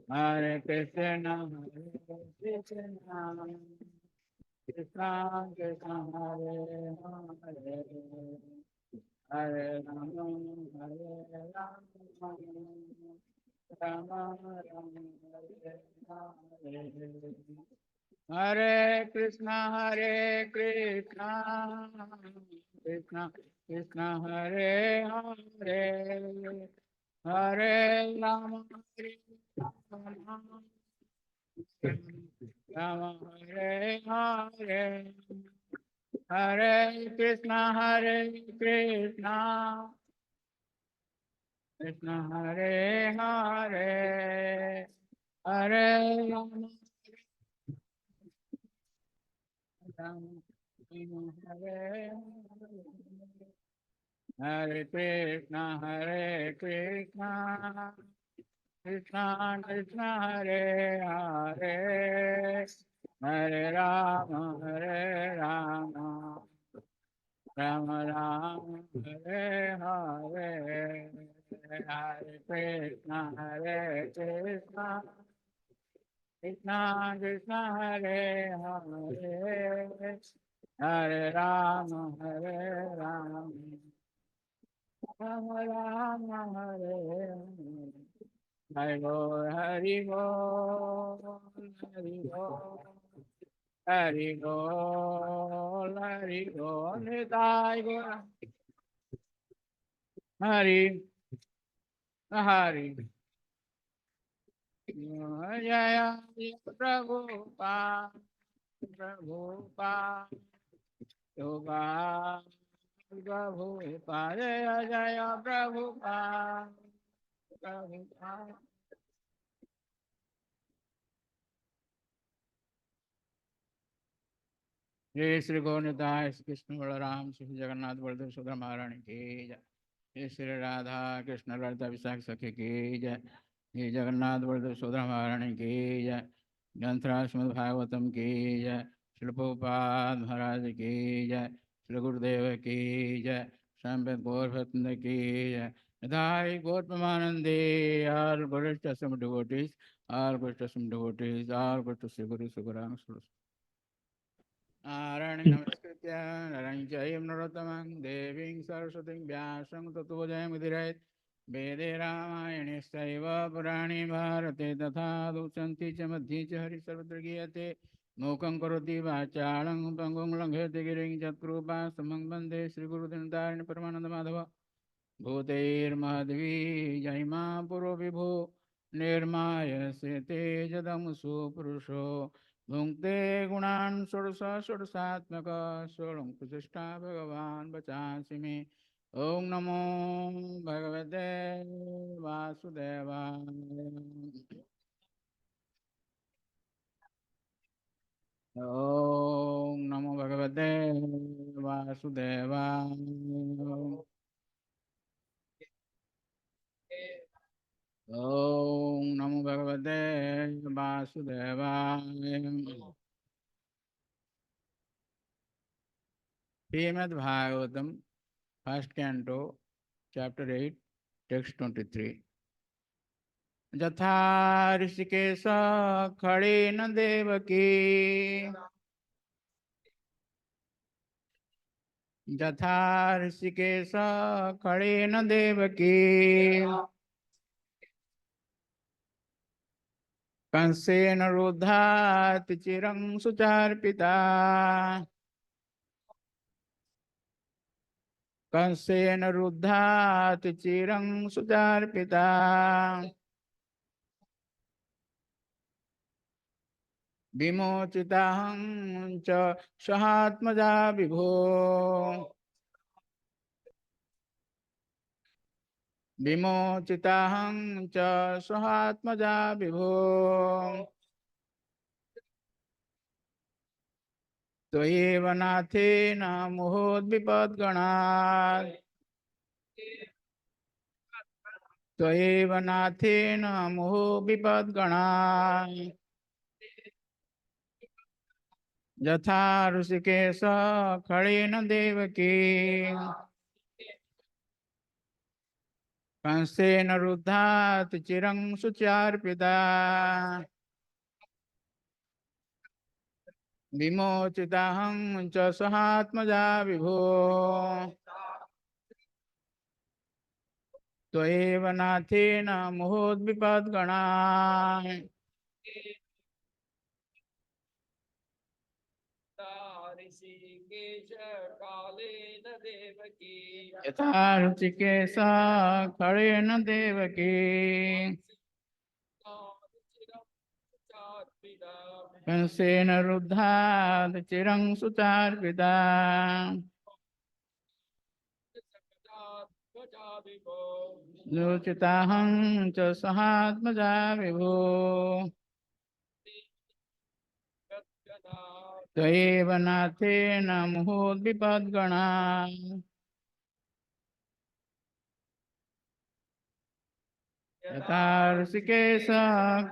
Hare Krishna, Krishna Krishna, Hare Hare, Hare Rama, Hare Rama, Rama Rama, Hare Hare. Hare Krishna, Krishna Krishna, Hare Hare, Hare Rama, Rama Hare Hare, Hare Krishna, Krishna Hare Hare, Hare Rama, Hare Krishna, Krishna Krishna, Hare Hare, Hare Rama, Rama Rama, Hare Hare, Hare Krishna, Krishna Krishna, Hare Hare, Hare Rama, Rama Rama, Hare Hare. Hari Bol, Hari Bol, Hari Bol, Hari Bol, Nitai Gaur, Hari Hari. Jaya Prabhupada, Prabhupada, Prabhupada, Jaya Jaya Prabhupada, Prabhupada. जय श्री गौरनिताय श्री कृष्ण बलराम श्री जगन्नाथ बलदेव सुभद्रा महारानी की जय। जय श्री राधा कृष्ण ललिता विशाख सखी की जय। जय जगन्नाथ बलदेव सुभद्रा महारानी की जय। ग्रंथराज श्रीमद् भागवतम की जय। श्री प्रभुपाद महाराज की जय। श्री गुरुदेव की जय। संवेद गौर भक्त की जय। Nithai Gaur Premanande, all good to some devotees, all good to some devotees, all good to Sri Guru Sugurang Suru. Narayana Namaskritya, Narayana Jayam Narottamam, Deving Saraswating Vyasam Tattva Jayamudhirayat, Vede Ramayani Saiva Purani Bharate Tatha Duchanti Chamadhi Chahari Sarvadragiyate, Mukam Karoti Vachalang Pangong Langhete Giring Chatkrupa Samang Bande Sri Guru Dindarini Paramananda Madhava, Bhuteir Madhvi Jaima Puro Vibhu, Nirmaya Sete Jadam Supurusho, Bhukte Gunan Sursa Sursatmaka Suram Kusishta Bhagavan Bachasimi. Om Namo Bhagavate Vasudevaya. Om Namo Bhagavate Vasudevaya. Om Namo Bhagavate Vasudevaya. Srimad Bhagavatam, first canto, chapter 8, text 23. Jatha Rishikesa Khalena Devaki. Jatha Rishikesa Khalena Devaki. Kansena Rudhat Chirang Sucharpita. Kansena Rudhat Chirang Sucharpita. Vimochitaham cha sahatmaja vibho. Vimochitaham cha sahatmaja vibho. Tvayeva nathena muhodvipadganat. Tvayeva nathena muhodvipadganat. Jatha Rishikesa Khalena Devaki. कंसेन रुद्धात् चिरं सुचार्पिता विमोचिताहं च सहात्मजा विभो त्वयैव नाथेन मुहुर्विपद्गणा यथा ऋषिकेशा खलेन देवकी कंसेन रुद्धात् चिरं सुचार्पिता योचिताहं च सहात्मजा विभो त्वयैव नाथेन मुहुर्विपद्गणा यथा ऋषिकेश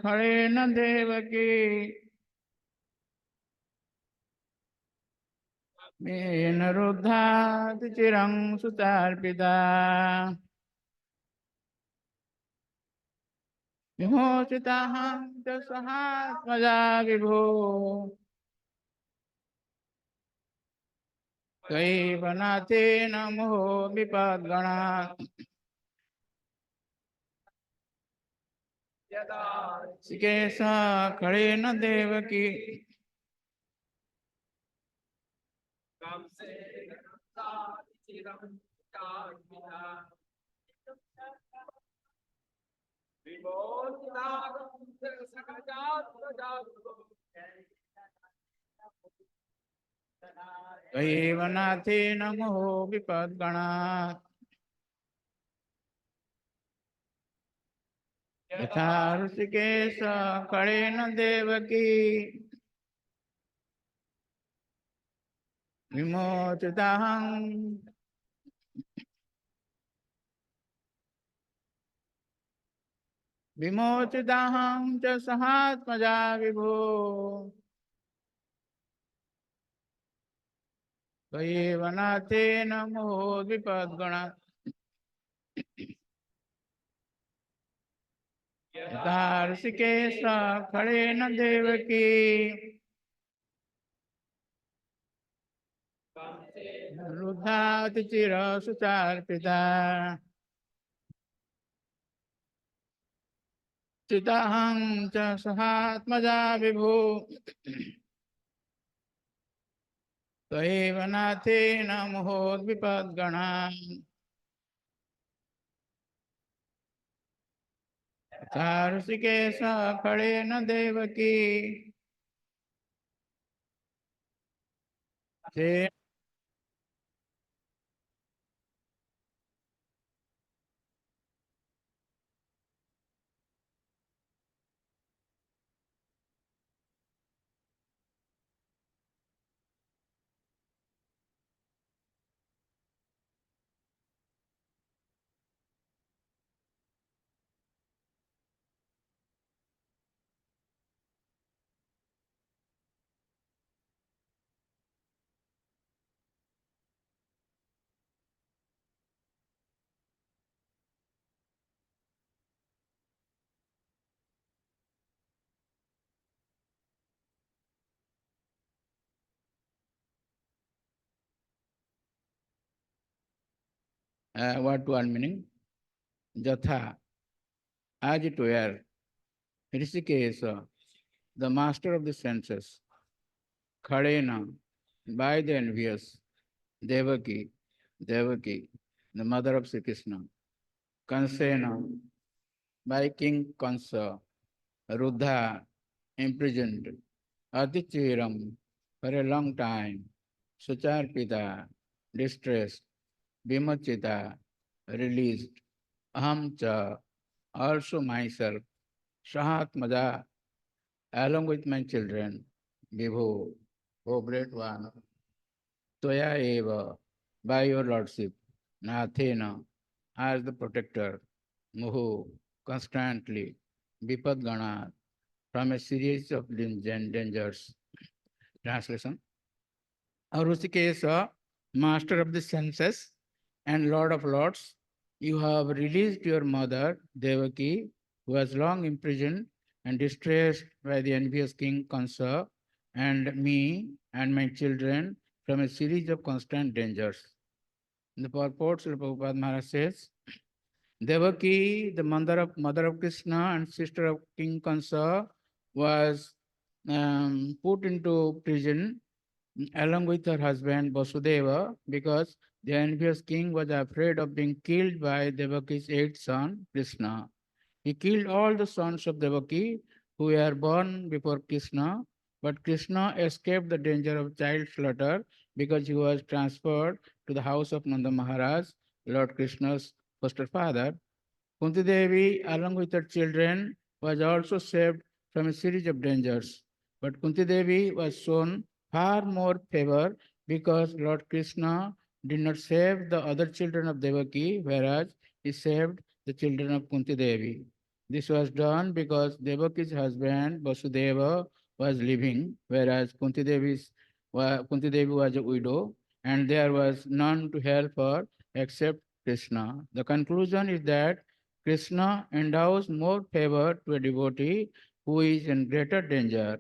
खलेन देवकी येन रुद्धात् चिरं सुचार्पिता विमोचिताहं च सहात्मजा विभो त्वयैव नाथेन मुहुर्विपद्गणा ऋषिकेश खलेन देवकी त्वयैव नाथेन मुहुर्विपद्गणा यथा ऋषिकेश खलेन देवकी विमोचिताहं च सहात्मजा विभो त्वयैव नाथेन मुहुर्विपद्गणा यथा ऋषिकेश खलेन देवकी रुद्धात् चिरं सुचार्पिता चिताहं च सहात्मजा विभो त्वयैव नाथेन मुहुर्विपद्गणा यथा ऋषिकेश खलेन Devaki what one meaning? Jatha, as it were, Rishikesa, the master of the senses, Khalena, by the envious, Devaki, the mother of Sri Krishna, Kansena, by King Kansa, Ruddha, imprisoned, Adichiram, for a long time, Sucharpita, distressed, Vimochita, released, Ahamcha, also myself, Shahatmaja, along with my children, Vibhu, O great one, Toya Eva, by your lordship, Nathena, as the protector, Muhu, constantly, Vipadgana, from a series of dangers. Translation. Arusikesa, master of the senses and lord of lords, you have released your mother, Devaki, who was long imprisoned and distressed by the envious king Kansa, and me and my children from a series of constant dangers. In the purport, Srila Prabhupada Maharaj says, Devaki, the mother of Krishna and sister of King Kansa, was put into prison along with her husband Vasudeva because the envious king was afraid of being killed by Devaki's eighth son, Krishna. He killed all the sons of Devaki who were born before Krishna, but Krishna escaped the danger of child slaughter because he was transferred to the house of Nanda Maharaj, Lord Krishna's foster father. Kunti Devi, along with her children, was also saved from a series of dangers. But Kunti Devi was shown far more favor because Lord Krishna did not save the other children of Devaki, whereas he saved the children of Kunti Devi. This was done because Devaki's husband Vasudeva was living, whereas Kunti Devi was a widow, and there was none to help her except Krishna. The conclusion is that Krishna endows more favor to a devotee who is in greater danger.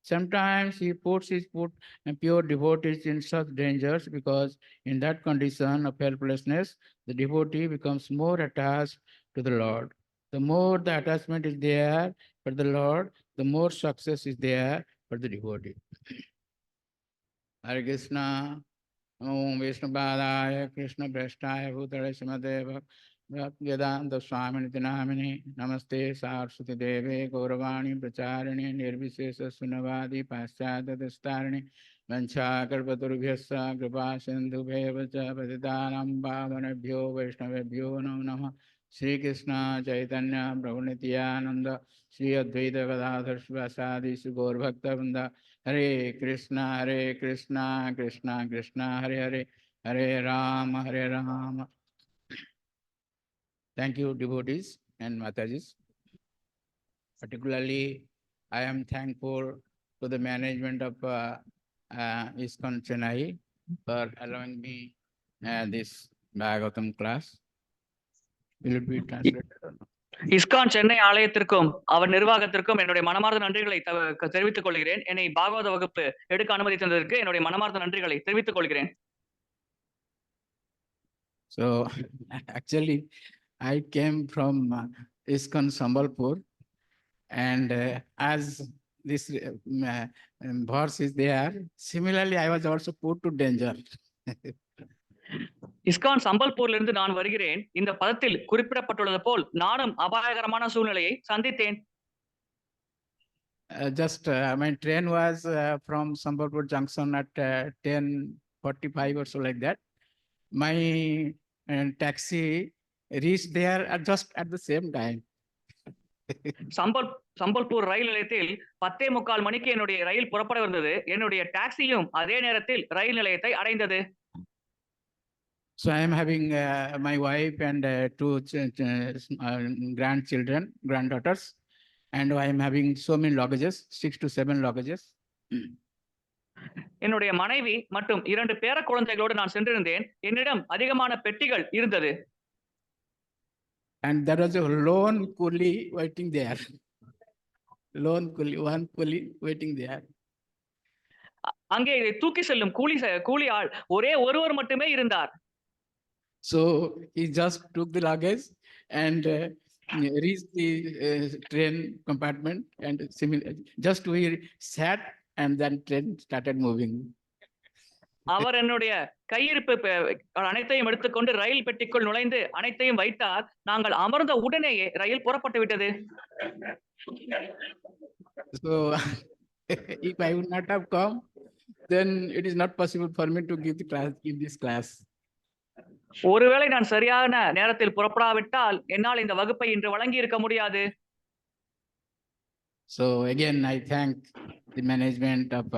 Sometimes he puts his pure devotees in such dangers because in that condition of helplessness, the devotee becomes more attached to the Lord. The more the attachment is there for the Lord, the more success is there for the devotee. Hare Krishna, Om Vishnupadaya, Krishna Prasthaya, Bhutale Simadeva, Vedanta Swamini Namini, Namaste Saraswati Deve, Gauravani Pracharini, Nirvisesa Sunavadi, Paschata Dastarani, Vancha Kalpaturubhyasa, Kripa Sindhu Bhevacha, Patidanam Bhavanabhyo, Vaishnavabhyo Namo Sri Krishna Chaitanya, Prabhu Nityananda, Sri Advaita Gadadhar Shivasadi, Gaur Bhakta Vrinda, Hare Krishna, Krishna Krishna, Hare Hare Rama, Hare Rama. Thank you, devotees and Matajis. Particularly, I am thankful to the management of ISKCON Chennai for allowing me this Bhagavatam class. Will it be translated or not? ISKCON Chennai ஆலயத்திற்கும் அவர் நிர்வாகத்திற்கும் என்னுடைய மனமார்ந்த நன்றிகளை தெரிவித்துக் கொள்கிறேன். என்னை பாகவத வகுப்பு எடுக்க அனுமதி தந்ததற்கு என்னுடைய மனமார்ந்த நன்றிகளை தெரிவித்துக் கொள்கிறேன். So actually I came from ISKCON Sambalpur, and as this verse is there, similarly I was also put to danger. ISKCON சம்பல்பூர்ல இருந்து நான் வருகிறேன். இந்த பதத்தில் குறிப்பிடப்பட்டுள்ளது போல் நானும் அபாயகரமான சூழ்நிலையை சந்தித்தேன். Just my train was from Sambalpur Junction at 10:45 or so like that. My taxi reached there just at the same time. Sambalpur ரயில் நிலையத்தில் 10:45 மணிக்கு என்னுடைய ரயில் புறப்பட இருந்தது. என்னுடைய டாக்ஸியும் அதே நேரத்தில் ரயில் நிலையத்தை அடைந்தது. So I am having my wife and two granddaughters, and I am having so many luggages, 6 to 7 luggages. என்னுடைய மனைவி மற்றும் 2 பேர குழந்தைகளோடு நான் சென்றிருந்தேன். என்னிடம் அதிகமான பெட்டிகள் இருந்தது. And there was a lone coolie waiting there. Lone coolie, one coolie waiting there. அங்கே இதை தூக்கி செல்லும் கூலி ஆள் ஒரே ஒருவர் மட்டுமே இருந்தார். So he just took the luggage and reached the train compartment, and just we sat and then train started moving. அவர் என்னுடைய கையிருப்பு அனைத்தையும் எடுத்துக்கொண்டு ரயில் பெட்டிக்குள் நுழைந்து அனைத்தையும் வைத்தார். நாங்கள் அமர்ந்த உடனேயே ரயில் புறப்பட்டு விட்டது. So if I would not have come, then it is not possible for me to give this class. ஒருவேளை நான் சரியான நேரத்தில் புறப்படாவிட்டால் என்னால் இந்த வகுப்பை இன்று வழங்கி இருக்க முடியாது. So again I thank the management of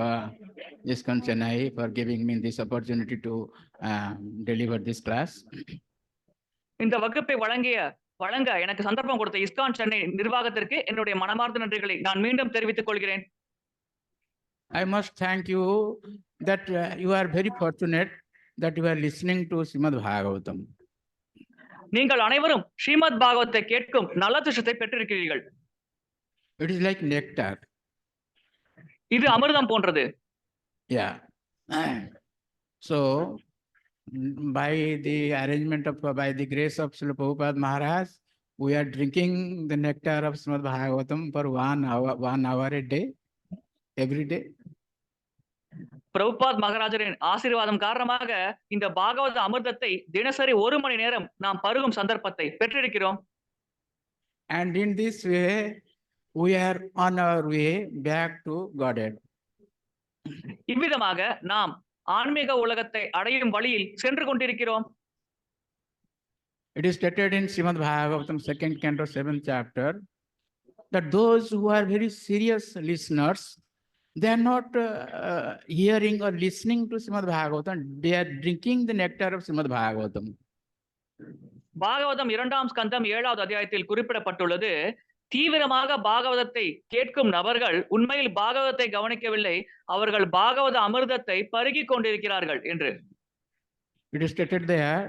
ISKCON Chennai for giving me this opportunity to deliver this class. இந்த வகுப்பை வழங்க எனக்கு சந்தர்ப்பம் கொடுத்த இஸ்கான் சென்னை நிர்வாகத்திற்கு என்னுடைய மனமார்ந்த நன்றிகளை நான் மீண்டும் தெரிவித்துக் கொள்கிறேன். I must thank you that you are very fortunate that you are listening to Srimad Bhagavatam. நீங்கள் அனைவரும் ஸ்ரீமத் பாகவத்தை கேட்கும் நல்ல திருஷ்டத்தை பெற்றிருக்கிறீர்கள். It is like nectar. இது அமிர்தம் போன்றது. Yeah. So, by the arrangement of, by the grace of Srila Prabhupada Maharaj, we are drinking the nectar of Srimad Bhagavatam for 1 hour a day, every day. Prabhupad மகாராஜரின் ஆசீர்வாதம் காரணமாக இந்த பாகவத அமிர்தத்தை தினசரி 1 மணி நேரம் நாம் பருகும் சந்தர்ப்பத்தை பெற்றிருக்கிறோம். And in this way, we are on our way back to Godhead. இவ்விதமாக நாம் ஆன்மீக உலகத்தை அடையும் வழியில் சென்று கொண்டிருக்கிறோம். It is stated in Srimad Bhagavatam, 2nd canto, 7th chapter, that those who are very serious listeners, they are not hearing or listening to Srimad Bhagavatam, they are drinking the nectar of Srimad Bhagavatam. Bhagavatam 2ஆம் ஸ்கந்தம் 7வது அத்தியாயத்தில் குறிப்பிடப்பட்டுள்ளது, தீவிரமாக பாகவதத்தை கேட்கும் நபர்கள் உண்மையில் பாகவதத்தை கவனிக்கவில்லை, அவர்கள் பாகவத அமிர்தத்தை பருகிக் கொண்டிருக்கிறார்கள் என்று. It is stated there,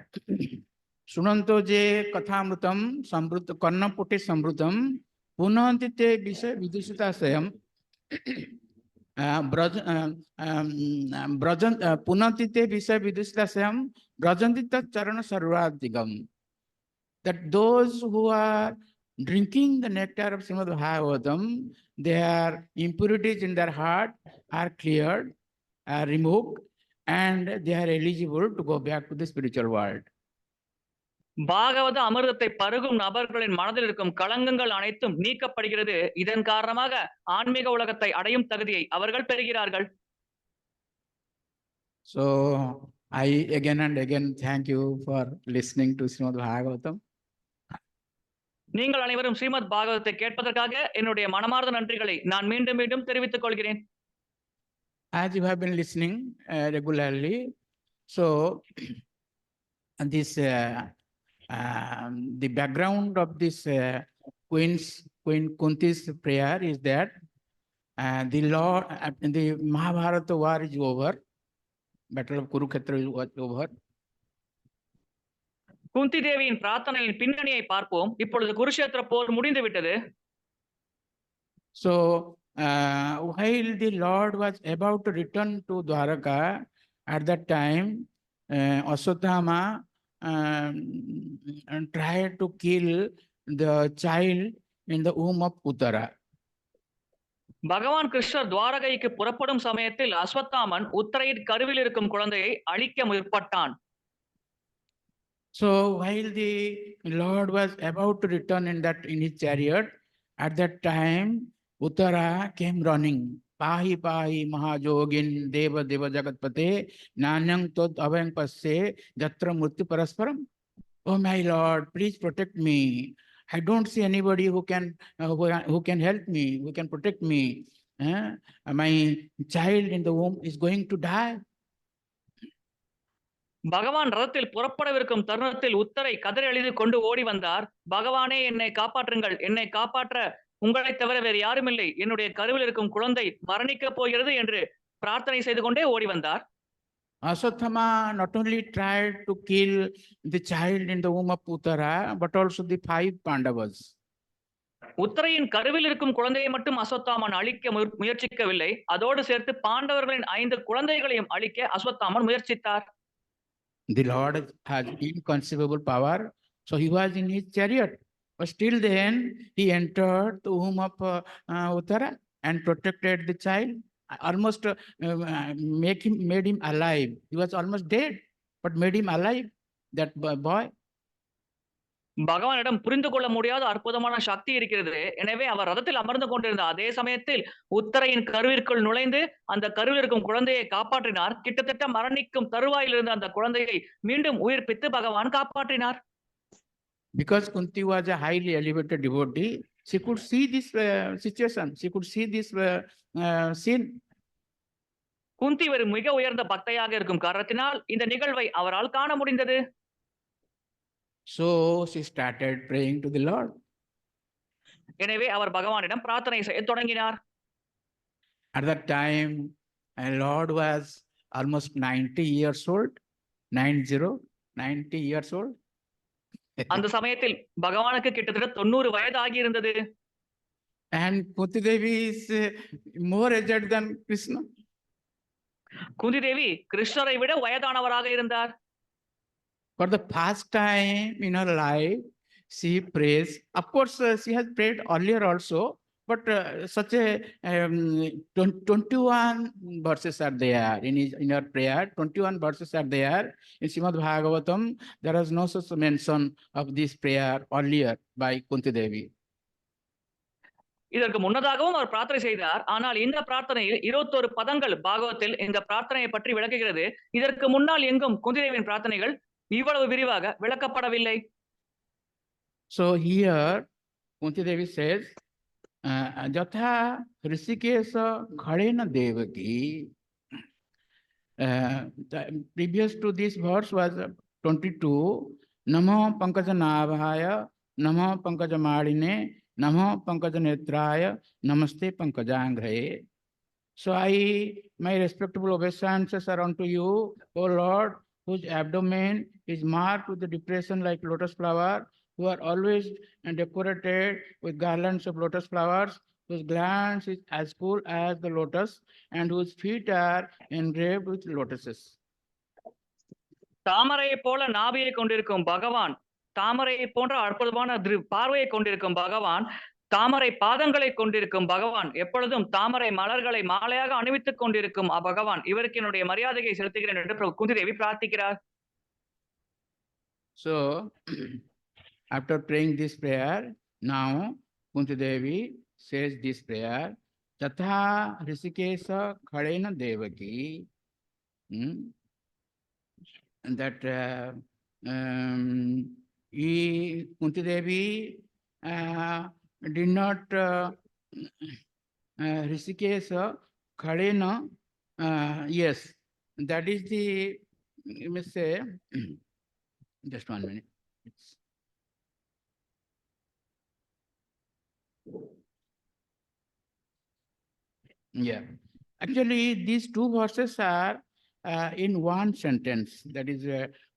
Sunanto je kathamrutam sambrut karnaputi samrutam punanti te vishay vidusita sayam punanti te vishay vidusita sayam brajanti tat charana sarvadigam. That those who are drinking the nectar of Srimad Bhagavatam, their impurities in their heart are cleared, are removed, and they are eligible to go back to the spiritual world. பாகவத அமிர்தத்தை பருகும் நபர்களின் மனதில் இருக்கும் களங்கங்கள் அனைத்தும் நீக்கப்படுகிறது. இதன் காரணமாக ஆன்மீக உலகத்தை அடையும் தகுதியை அவர்கள் பெறுகிறார்கள். So I again and again thank you for listening to Srimad Bhagavatam. நீங்கள் அனைவரும் ஸ்ரீமத் பாகவதத்தை கேட்பதற்காக என்னுடைய மனமார்ந்த நன்றிகளை நான் மீண்டும் மீண்டும் தெரிவித்துக் கொள்கிறேன். As you have been listening regularly, so this the background of this Queen Kunti's prayer is that the Lord, the Mahabharata war is over, Battle of Kurukshetra is over. குந்தி தேவியின் பிரார்த்தனையின் பின்னணியை பார்ப்போம். இப்பொழுது குருஷேத்திர போர் முடிந்து விட்டது. So while the Lord was about to return to Dwaraka, at that time Aswatthama tried to kill the child in the womb of Uttara. பகவான் கிருஷ்ணர் துவாரகைக்கு புறப்படும் சமயத்தில் அஸ்வத்தாமன் உத்தரையின் கருவில் இருக்கும் குழந்தையை அழிக்க முற்பட்டான். So while the Lord was about to return in his chariot, at that time Uttara came running. Pahi pahi mahajogin deva deva jagatpate nanyang tod avayang passe jatra murti parasparam. Oh my Lord, please protect me. I don't see anybody who can help me, who can protect me. My child in the womb is going to die. பகவான் ரதத்தில் புறப்படவிருக்கும் தருணத்தில் உத்தரை கதறி அழுது கொண்டு ஓடி வந்தார். பகவானே, என்னை காப்பாற்றுங்கள், என்னை காப்பாற்ற உங்களை தவிர வேறு யாரும் இல்லை, என்னுடைய கருவில் இருக்கும் குழந்தை மரணிக்கப் போகிறது என்று பிரார்த்தனை செய்து கொண்டே ஓடி வந்தார். Aswatthama not only tried to kill the child in the womb of Uttara, but also the 5 Pandavas. உத்தரையின் கருவில் இருக்கும் குழந்தையை மட்டும் அஸ்வத்தாமன் அழிக்க முயற்சிக்கவில்லை, அதோடு சேர்த்து பாண்டவர்களின் 5 குழந்தைகளையும் அழிக்க Ashwatthama முயற்சித்தார். The Lord has inconceivable power, so he was in his chariot. But still then, he entered the womb of Uttara and protected the child. Almost made him alive. He was almost dead, but made him alive, that boy. பகவானிடம் புரிந்து கொள்ள முடியாத அற்புதமான சக்தி இருக்கிறது. எனவே அவர் ரதத்தில் அமர்ந்து கொண்டிருந்த அதே சமயத்தில் உத்தரையின் கருவிற்குள் நுழைந்து அந்த கருவில் இருக்கும் குழந்தையை காப்பாற்றினார். கிட்டத்தட்ட மரணிக்கும் தருவாயில் இருந்த அந்த குழந்தையை மீண்டும் உயிர்ப்பித்து பகவான் காப்பாற்றினார். Because Kunti was a highly elevated devotee, she could see this situation. She could see this scene. குந்தி ஒரு மிக உயர்ந்த பக்தையாக இருக்கும் காரணத்தினால் இந்த நிகழ்வை அவரால் காண முடிந்தது. So she started praying to the Lord. எனவே அவர் பகவானிடம் பிரார்த்தனை செய்ய தொடங்கினார். At that time, Lord was almost 90 years old, 90 years old. அந்த சமயத்தில் பகவானுக்கு கிட்டத்தட்ட 90 வயது ஆகியிருந்தது. And Kunti Devi is more aged than Krishna. Kunti Devi கிருஷ்ணரை விட வயதானவராக இருந்தார். For the first time in her life, she prays. Of course, she has prayed earlier also, but such a 21 verses are there in her prayer. 21 verses are there in Srimad Bhagavatam. There is no such mention of this prayer earlier by Kunti Devi. இதற்கு முன்னதாகவும் அவர் பிரார்த்தனை செய்தார். ஆனால் இந்த பிரார்த்தனையில் 21 பதங்கள் பாகவத்தில் இந்த பிரார்த்தனையை பற்றி விளக்குகிறது. இதற்கு முன்னால் எங்கும் குந்தி தேவியின் பிரார்த்தனைகள் இவ்வளவு விரிவாக விளக்கப்படவில்லை. So here Kunti Devi says, Jatha Hrishikesha Khalena Devaki. Previous to this verse was 22. Namo Pankajanaabhaya, Namo Pankajamadine, Namo Pankajanetraya, Namaste Pankajangrahe. So my respectable obeisances are unto you, O Lord, whose abdomen is marked with the depression like lotus flower, who are always decorated with garlands of lotus flowers, whose glance is as cool as the lotus, and whose feet are engraved with lotuses. தாமரையை போல நாபியை கொண்டிருக்கும் பகவான், தாமரையை போன்ற அற்புதமான பார்வையை கொண்டிருக்கும் பகவான், தாமரை பாதங்களை கொண்டிருக்கும் பகவான், எப்பொழுதும் தாமரை மலர்களை மாலையாக அணிவித்துக் கொண்டிருக்கும் பகவான், இவருக்கு என்னுடைய மரியாதையை செலுத்துகிறேன் என்று குந்தி தேவி பிரார்த்திக்கிறார். So after praying this prayer, now Kunti Devi says this prayer, Tatha Hrishikesha Khalena Devaki. That Kunti Devi did not Hrishikesha Khalena. Yes, that is the, you may say, just 1 minute. Yeah, actually these two verses are in one sentence, that is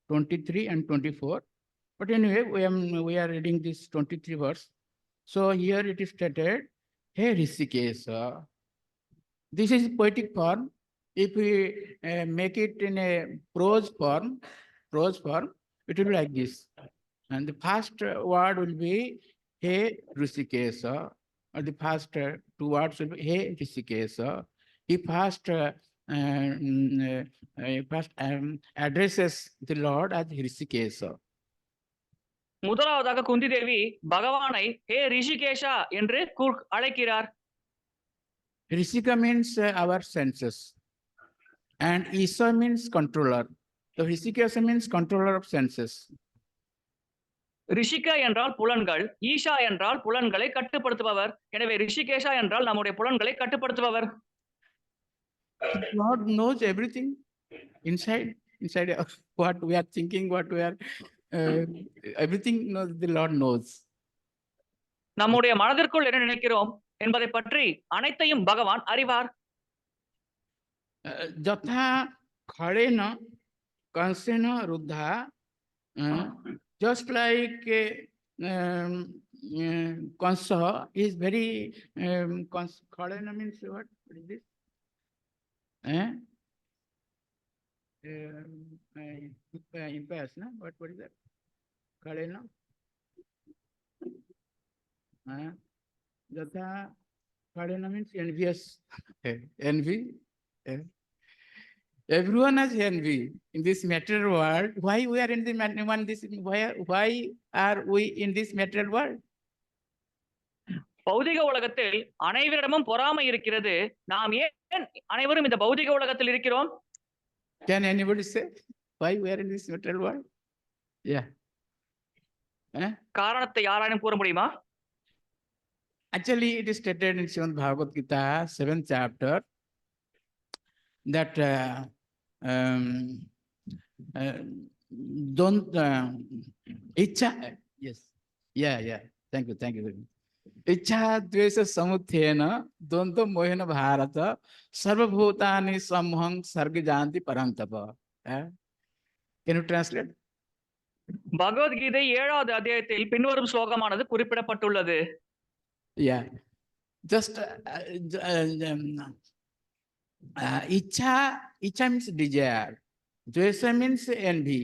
23 and 24. But anyway, we are reading this 23 verse. So here it is stated, Hey Hrishikesha. This is poetic form. If we make it in a prose form, it will be like this. And the first word will be Hey Hrishikesha, or the first two words will be Hey Hrishikesha. He first addresses the Lord as Hrishikesha. முதலாவதாக குந்தி தேவி பகவானை ஹே ரிஷிகேஷா என்று அழைக்கிறார். Rishika means our senses, and Isha means controller. So Hrishikesha means controller of senses. Rishika என்றால் புலன்கள், ஈஷா என்றால் புலன்களை கட்டுப்படுத்துபவர். எனவே ரிஷிகேஷா என்றால் நம்முடைய புலன்களை கட்டுப்படுத்துபவர். God knows everything inside what we are thinking, what we are everything the Lord knows. நம்முடைய மனதிற்குள் என்ன நினைக்கிறோம் என்பதை பற்றி அனைத்தையும் பகவான் அறிவார். Jatha Khalena Kansena Ruddha, just like Kansa is very Khalena means what is this? Impasse, no? What is that? Khalena? Jatha Khalena means envious. Envy. Everyone has envy in this material world. Why we are in the why are we in this material world? பௌதிக உலகத்தில் அனைவரிடமும் பொறாமை இருக்கிறது. நாம் ஏன் அனைவரும் இந்த பௌதிக உலகத்தில் இருக்கிறோம்? Can anybody say why we are in this material world? Yeah. காரணத்தை யாராலும் கூற முடியுமா? Actually, it is stated in Srimad Bhagavad Gita, 7th chapter, that don't icha. Yes. Yeah. Thank you very much. Icha dvesa samuthena dvandva mohena bharata sarvabhutani samhang sarga janti parantapa. Can you translate? Bhagavad Gita 7வது அத்தியாயத்தில் பின்வரும் ஸ்லோகமானது குறிப்பிடப்பட்டுள்ளது. Yeah. Just icha means desire. Dvesha means envy.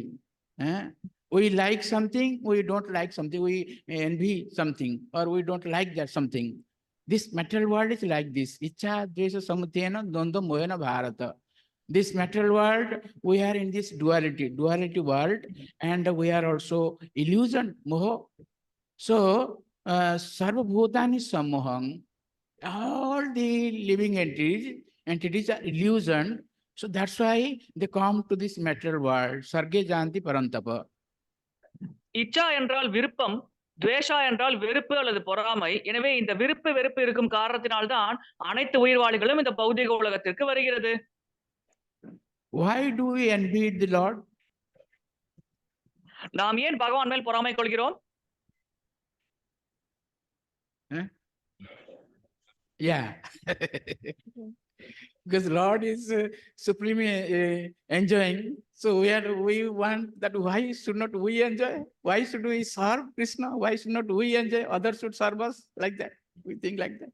We like something, we don't like something, we envy something, or we don't like that something. This material world is like this. Icha dvesha samutena dvandva moyana bharata. This material world, we are in this duality world, and we are also illusion, moho. So, sarva bhutani samoham, all the living entities are illusion. So that's why they come to this material world. Sarge janti parantapa. இச்சா என்றால் விருப்பம், துவேஷா என்றால் வெறுப்பு அல்லது பொறாமை. எனவே இந்த விருப்பு வெறுப்பு இருக்கும் காரணத்தினால்தான் அனைத்து உயிர்வாளிகளும் இந்த பௌதிக உலகத்திற்கு வருகிறது. Why do we envy the Lord? நாம் ஏன் பகவான் மேல் பொறாமை கொள்கிறோம்? Yeah. Because Lord is supremely enjoying. So we want that. Why should not we enjoy? Why should we serve Krishna? Why should not we enjoy? Others should serve us like that. We think like that.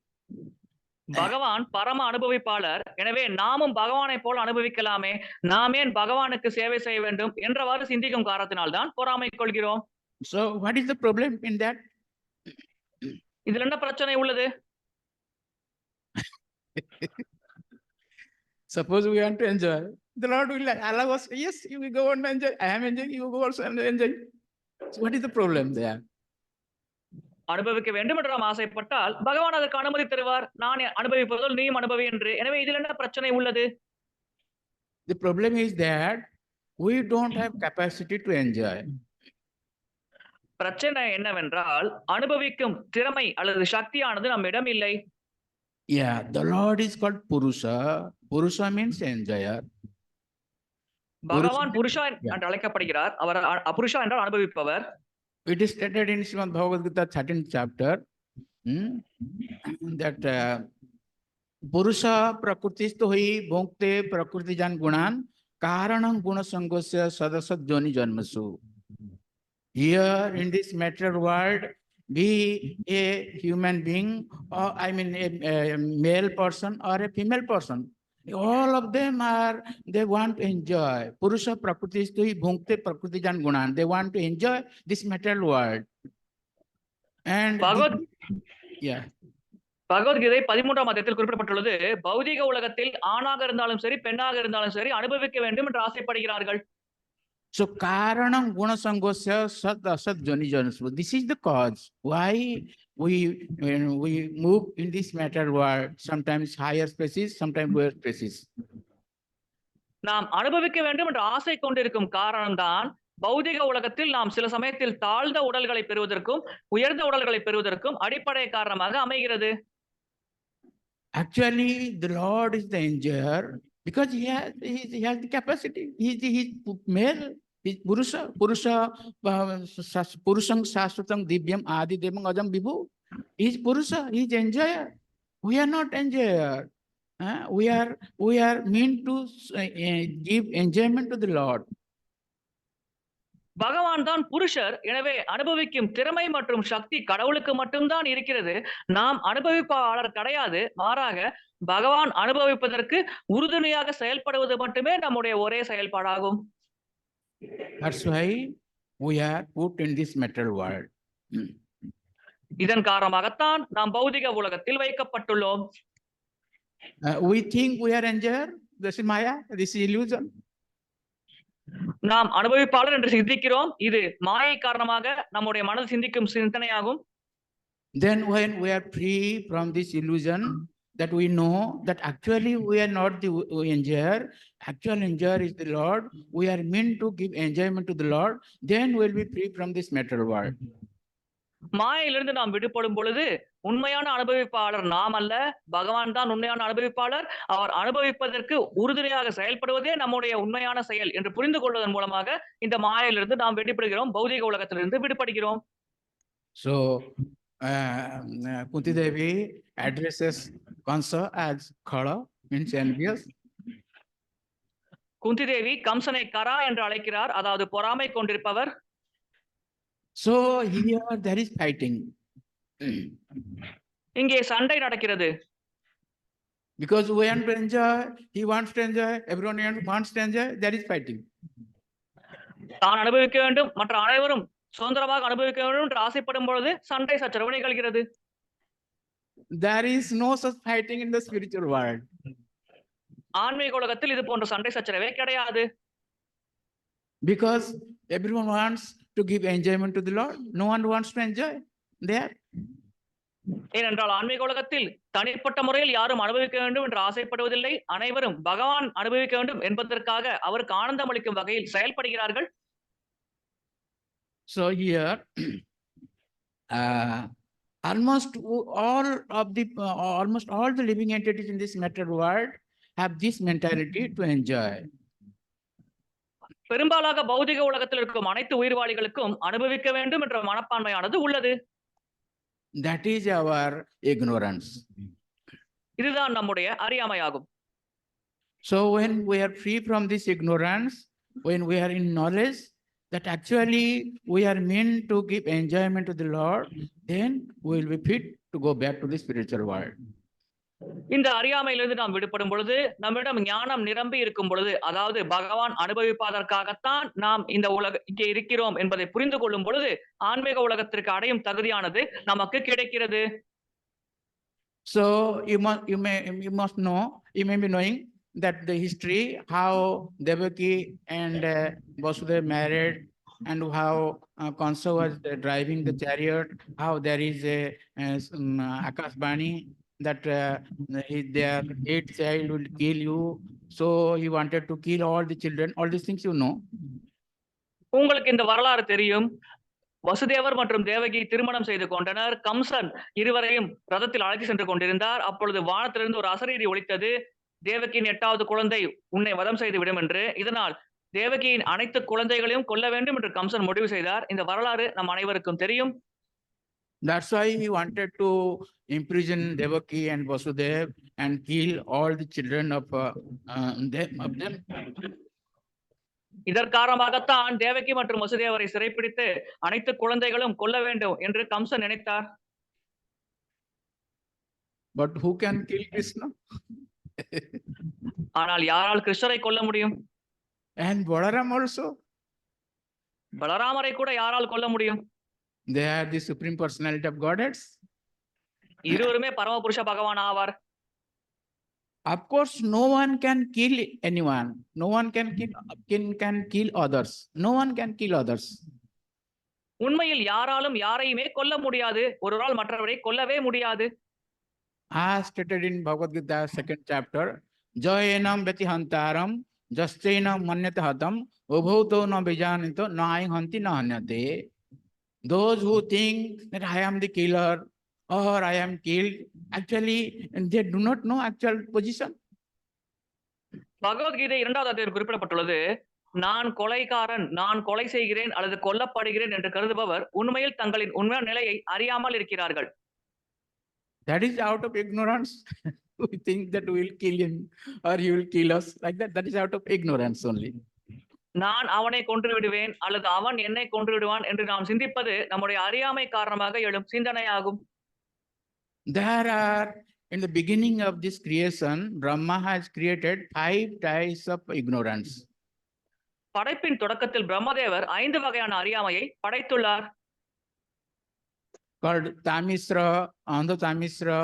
பகவான் பரம அனுபவிப்பாளர். எனவே நாமும் பகவானை போல அனுபவிக்கலாமே, நாம் ஏன் பகவானுக்கு சேவை செய்ய வேண்டும் என்றவாறு சிந்திக்கும் காரணத்தினால்தான் பொறாமை கொள்கிறோம். So what is the problem in that? இதுல என்ன பிரச்சனை உள்ளது? Suppose we want to enjoy, the Lord will allow us. Yes, you will go and enjoy. I am enjoying. You go also and enjoy. So what is the problem there? அனுபவிக்க வேண்டும் என்று நாம் ஆசைப்பட்டால் பகவான் அதற்கு அனுமதி தருவார். நான் அனுபவிப்பதால் நீயும் அனுபவி என்று. எனவே இதில் என்ன பிரச்சனை உள்ளது? The problem is that we don't have capacity to enjoy. பிரச்சனை என்னவென்றால் அனுபவிக்கும் திறமை அல்லது சக்தியானது நம்மிடம் இல்லை. Yeah, the Lord is called Purusha. Purusha means enjoyer. பகவான் புருஷா என்று அழைக்கப்படுகிறார். அவர் அபுருஷா என்றால் அனுபவிப்பவர். It is stated in Srimad Bhagavad Gita 13th chapter that Purusha prakrutisto hi bhokte prakritijan gunan karanam guna sangosya sadasat joni janmasu. Here in this material world, be a human being, or I mean a male person or a female person, all of them they want to enjoy. Purusha prakritisto hi bhokte prakritijan gunan. They want to enjoy this material world. And Bhagavad Gita 13ஆம் அத்தியாயத்தில் குறிப்பிடப்பட்டுள்ளது, பௌதிக உலகத்தில் ஆணாக இருந்தாலும் சரி பெண்ணாக இருந்தாலும் சரி அனுபவிக்க வேண்டும் என்று ஆசைப்படுகிறார்கள். So karanam guna sangosya sat asat joni janasva. This is the cause why we move in this matter world, sometimes higher species, sometimes lower species. நாம் அனுபவிக்க வேண்டும் என்று ஆசை கொண்டிருக்கும் காரணம்தான் பௌதிக உலகத்தில் நாம் சில சமயத்தில் தாழ்ந்த உடல்களை பெறுவதற்கும் உயர்ந்த உடல்களை பெறுவதற்கும் அடிப்படை காரணமாக அமைகிறது. Actually, the Lord is the enjoyer because he has the capacity. He is male. He's Purusha. Purusham Shashvatam Divyam Adi Devam Ajam Vibhu. He's Purusha. He's enjoyer. We are not enjoyer. We are meant to give enjoyment to the Lord. பகவான் தான் புருஷர். எனவே அனுபவிக்கும் திறமை மற்றும் சக்தி கடவுளுக்கு மட்டும்தான் இருக்கிறது. நாம் அனுபவிப்பாளர் கிடையாது. மாறாக பகவான் அனுபவிப்பதற்கு உறுதுணையாக செயல்படுவது மட்டுமே நம்முடைய ஒரே செயல்பாடாகும். That's why we are put in this material world. இதன் காரணமாகத்தான் நாம் பௌதிக உலகத்தில் வைக்கப்பட்டுள்ளோம். We think we are enjoyer. This is Maya. This is illusion. நாம் அனுபவிப்பாளர் என்று சிந்திக்கிறோம். இது மாயை காரணமாக நம்முடைய மனது சிந்திக்கும் சிந்தனையாகும். Then when we are free from this illusion, that we know that actually we are not the enjoyer, actual enjoyer is the Lord. We are meant to give enjoyment to the Lord. Then we will be free from this material world. மாயிலிருந்து நாம் விடுபடும் பொழுது உண்மையான அனுபவிப்பாளர் நாம் அல்ல, பகவான் தான் உண்மையான அனுபவிப்பாளர். அவர் அனுபவிப்பதற்கு உறுதுணையாக செயல்படுவதே நம்முடைய உண்மையான செயல் என்று புரிந்து கொள்வதன் மூலமாக இந்த மாயிலிருந்து நாம் விடுபடுகிறோம், பௌதிக உலகத்திலிருந்து விடுபடுகிறோம். So Kunti Devi addresses Kansa as Khala, means envious. Kunti Devi கம்சனை கரா என்று அழைக்கிறார், அதாவது பொறாமை கொண்டிருப்பவர். So here there is fighting. இங்கே சண்டை நடக்கிறது. Because we want to enjoy, he wants to enjoy, everyone wants to enjoy, there is fighting. தான் அனுபவிக்க வேண்டும், மற்ற அனைவரும் சுதந்திரமாக அனுபவிக்க வேண்டும் என்று ஆசைப்படும் பொழுது சண்டை சச்சரவு நிகழ்கிறது. There is no such fighting in the spiritual world. ஆன்மீக உலகத்தில் இது போன்ற சண்டை சச்சரவே கிடையாது. Because everyone wants to give enjoyment to the Lord. No one wants to enjoy there. ஏனென்றால் ஆன்மீக உலகத்தில் தனிப்பட்ட முறையில் யாரும் அனுபவிக்க வேண்டும் என்று ஆசைப்படுவதில்லை. அனைவரும் பகவான் அனுபவிக்க வேண்டும் என்பதற்காக அவருக்கு ஆனந்தம் அளிக்கும் வகையில் செயல்படுகிறார்கள். So here, almost all the living entities in this material world have this mentality to enjoy. பெரும்பாலாக பௌதிக உலகத்தில் இருக்கும் அனைத்து உயிர்வாளிகளுக்கும் அனுபவிக்க வேண்டும் என்ற மனப்பான்மையானது உள்ளது. That is our ignorance. இதுதான் நம்முடைய அறியாமையாகும். So when we are free from this ignorance, when we are in knowledge that actually we are meant to give enjoyment to the Lord, then we will be fit to go back to the spiritual world. இந்த அறியாமையிலிருந்து நாம் விடுபடும் பொழுது, நம்மிடம் ஞானம் நிரம்பி இருக்கும் பொழுது, அதாவது பகவான் அனுபவிப்பதற்காகத்தான் நாம் இந்த இங்கே இருக்கிறோம் என்பதை புரிந்து கொள்ளும் பொழுது, ஆன்மீக உலகத்திற்கு அடையும் தகுதியானது நமக்கு கிடைக்கிறது. So you must know, you may be knowing that the history, how Devaki and Vasudeva married, and how Kansa was driving the chariot, how there is a Akashbani that their 8th child will kill you. So he wanted to kill all the children. All these things you know. உங்களுக்கு இந்த வரலாறு தெரியும். வசுதேவர் மற்றும் தேவகி திருமணம் செய்து கொண்டனர். கம்சன் இருவரையும் ரதத்தில் அழைத்து சென்று கொண்டிருந்தார். அப்பொழுது வானத்திலிருந்து ஒரு அசரீரி ஒலித்தது. தேவகியின் 8வது குழந்தை உன்னை வதம் செய்து விடும் என்று. இதனால் தேவகியின் அனைத்து குழந்தைகளையும் கொல்ல வேண்டும் என்று கம்சன் முடிவு செய்தார். இந்த வரலாறு நம் அனைவருக்கும் தெரியும். That's why he wanted to imprison Devaki and Vasudeva and kill all the children of them. இதற்காரணமாகத்தான் Devaki மற்றும் வசுதேவரை சிறைப்பிடித்து அனைத்து குழந்தைகளும் கொல்ல வேண்டும் என்று கம்சன் நினைத்தார். But who can kill Krishna? ஆனால் யாரால் கிருஷ்ணரை கொல்ல முடியும்? And Balaram also. பலராமரை கூட யாரால் கொல்ல முடியும்? They are the supreme personality of Godheads. இருவருமே பரமபுருஷ பகவான் ஆவார். Of course, no one can kill anyone. No one can kill others. No one can kill others. உண்மையில் யாராலும் யாரையுமே கொல்ல முடியாது. ஒருவரால் மற்றவரை கொல்லவே முடியாது. As stated in Bhagavad Gita 2nd chapter, Jayenam Vetihantaram Jastainam Manyate Hatam Ubhuto na Bijanito Naing Hanti Nahanyate. Those who think that I am the killer or I am killed, actually they do not know actual position. Bhagavad Gita 2வது அத்தியாயத்தில் குறிப்பிடப்பட்டுள்ளது. நான் கொலைகாரன், நான் கொலை செய்கிறேன் அல்லது கொல்லப்படுகிறேன் என்று கருதுபவர் உண்மையில் தங்களின் உண்மையான நிலையை அறியாமல் இருக்கிறார்கள். That is out of ignorance. We think that we will kill him or he will kill us like that. That is out of ignorance only. நான் அவனை கொன்று விடுவேன் அல்லது அவன் என்னை கொன்று விடுவான் என்று நாம் சிந்திப்பது நம்முடைய அறியாமை காரணமாக எழும் சிந்தனையாகும். There are, in the beginning of this creation, Brahma has created 5 types of ignorance. படைப்பின் தொடக்கத்தில் பிரம்மதேவர் 5 வகையான அறியாமையை படைத்துள்ளார். Called Tamisra, Andha Tamisra,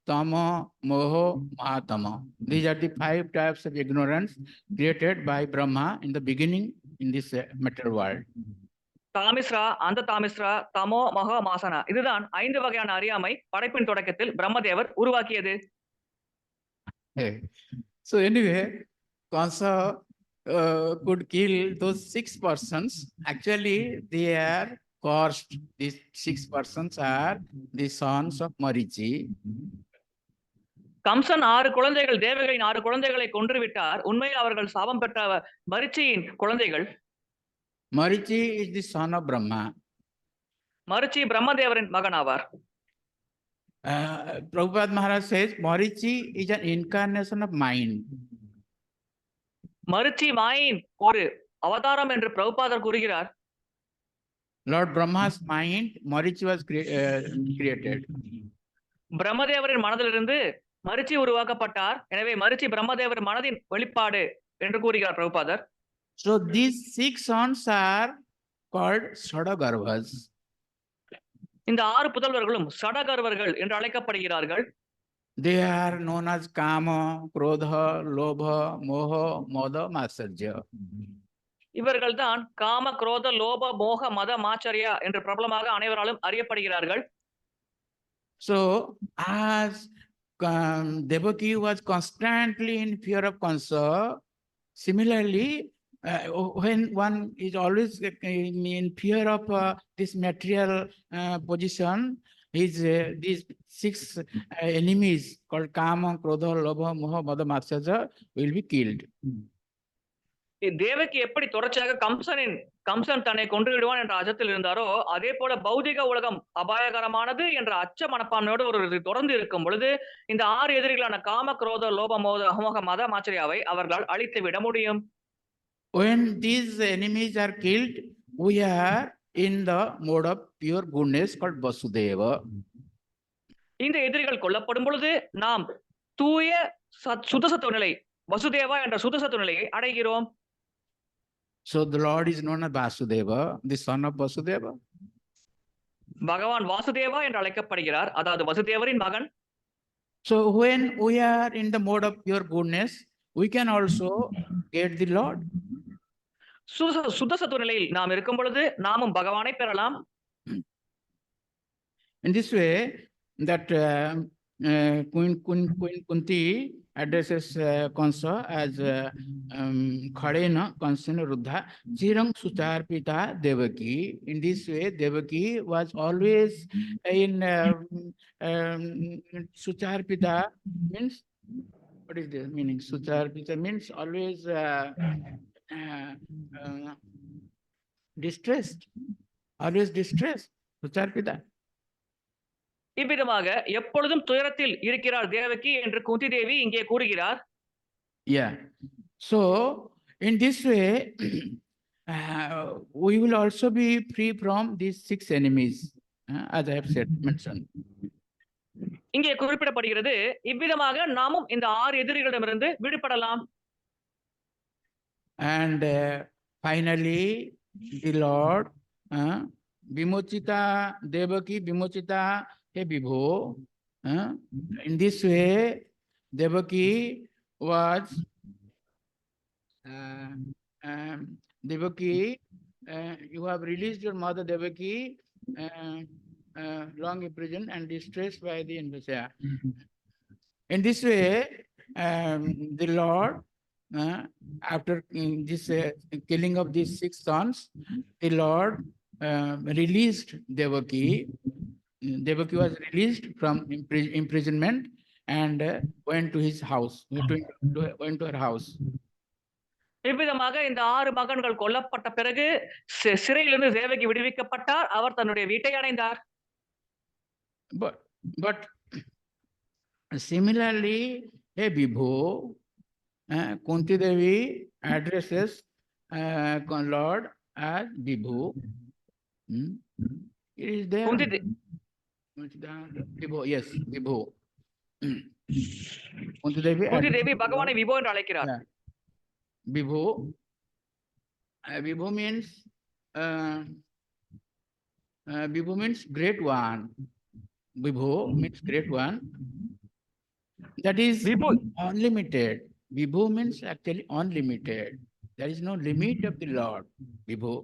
Tama, Moho, Mahatama. These are the 5 types of ignorance created by Brahma in the beginning in this material world. தாமிஸ்ரா, அந்த தாமிஸ்ரா, தமோ, மகோ, மாசனா. இதுதான் 5 வகையான அறியாமை படைப்பின் தொடக்கத்தில் பிரம்மதேவர் உருவாக்கியது. So anyway, Kansa could kill those 6 persons. Actually, they are cursed. These 6 persons are the sons of Marichi. Kamsan 6 குழந்தைகள், தேவகையின் 6 குழந்தைகளை கொன்றுவிட்டார். உண்மையில் அவர்கள் சாபம் பெற்ற மரிச்சியின் குழந்தைகள். Marichi is the son of Brahma. மரிச்சி பிரம்மதேவரின் மகன் ஆவார். Prabhupada Maharaj says Marichi is an incarnation of mind. மரிச்சி மாயின் ஒரு அவதாரம் என்று பிரபுபாதர் கூறுகிறார். Lord Brahma's mind, Marichi was created. பிரம்மதேவரின் மனதிலிருந்து மரிச்சி உருவாக்கப்பட்டார். எனவே மரிச்சி பிரம்மதேவர் மனதின் வெளிப்பாடு என்று கூறுகிறார் பிரபுபாதர். So these 6 sons are called Sadagarbhas. இந்த 6 புதல்வர்களும் சடகர்வர்கள் என்று அழைக்கப்படுகிறார்கள். They are known as Kama, Krodha, Lobha, Moha, Mada, Matsarya. இவர்கள் தான் காம, குரோத, லோப, மோக, மத, மாச்சரியா என்று பிரபலமாக அனைவராலும் அறியப்படுகிறார்கள். So as Devaki was constantly in fear of Kansa, similarly, when one is always in fear of this material position, these 6 enemies called Kama, Krodha, Lobha, Moha, Mada, Matsarya will be killed. Devaki எப்படி தொடர்ச்சியாக கம்சன் தன்னை கொன்று விடுவான் என்ற அச்சத்தில் இருந்தாரோ, அதே போல பௌதிக உலகம் அபாயகரமானது என்ற அச்ச மனப்பான்மையோடு ஒரு தொடர்ந்து இருக்கும் பொழுது இந்த 6 எதிரிகளான காம, குரோத, லோப, மோக, மத, மாச்சரியாவை அவர்களால் அழித்து விட முடியும். When these enemies are killed, we are in the mode of pure goodness called Vasudeva. இந்த எதிரிகள் கொல்லப்படும் பொழுது நாம் தூய சுத்தசத்துவ நிலை, வசுதேவா என்ற சுத்தசத்துவ நிலையை அடைகிறோம். So the Lord is known as Vasudeva, the son of Vasudeva. பகவான் வாசுதேவா என்று அழைக்கப்படுகிறார், அதாவது வசுதேவரின் மகன். So when we are in the mode of pure goodness, we can also get the Lord. சுத்தசத்துவ நிலையில் நாம் இருக்கும் பொழுது நாமும் பகவானை பெறலாம். In this way, that Queen Kunti addresses Kansa as Khadena Kansana Ruddha Chirang Sucharpita Devaki. In this way, Devaki was always in Sucharpita means, what is the meaning? Sucharpita means always distressed, always distressed. Sucharpita. இவ்விதமாக எப்பொழுதும் துயரத்தில் இருக்கிறார் தேவகி என்று குந்தி தேவி இங்கே கூறுகிறார். Yeah. So in this way, we will also be free from these 6 enemies, as I have mentioned. இங்கே குறிப்பிடப்படுகிறது, இவ்விதமாக நாமும் இந்த 6 எதிரிகளிடமிருந்து விடுபடலாம். And finally, the Lord, Vimochita Devaki, Vimochita He Vibho. In this way, Devaki was Devaki. You have released your mother Devaki, long imprisoned and distressed by the Invasya. In this way, the Lord, after this killing of these 6 sons, the Lord released Devaki. Devaki was released from imprisonment and went to his house, went to her house. இவ்விதமாக இந்த 6 மகன்கள் கொல்லப்பட்ட பிறகு சிறையிலிருந்து தேவகி விடுவிக்கப்பட்டார். அவர் தன்னுடைய வீட்டை அடைந்தார். But similarly, He Vibho, Kunti Devi addresses Lord as Vibho. It is there. Vibho, yes, Vibho. Kunti Devi பகவானை விபோ என்று அழைக்கிறார். Vibho. Vibho means great one. Vibho means great one. That is unlimited. Vibho means actually unlimited. There is no limit of the Lord. Vibho.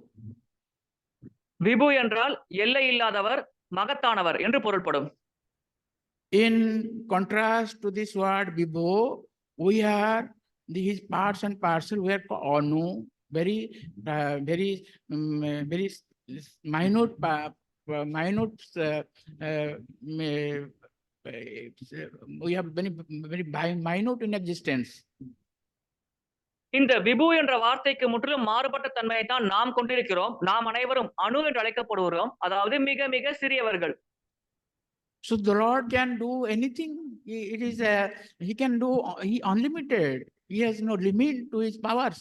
விபு என்றால் எல்லை இல்லாதவர், மகத்தானவர் என்று பொருள்படும். In contrast to this word Vibho, we are his parts and parcel were Anu, very minute we have very minute in existence. இந்த விபு என்ற வார்த்தைக்கு முற்றிலும் மாறுபட்ட தன்மையை தான் நாம் கொண்டிருக்கிறோம். நாம் அனைவரும் அணு என்று அழைக்கப்படுகிறோம், அதாவது மிக மிக சிறியவர்கள். So the Lord can do anything. He can do, he unlimited. He has no limit to his powers.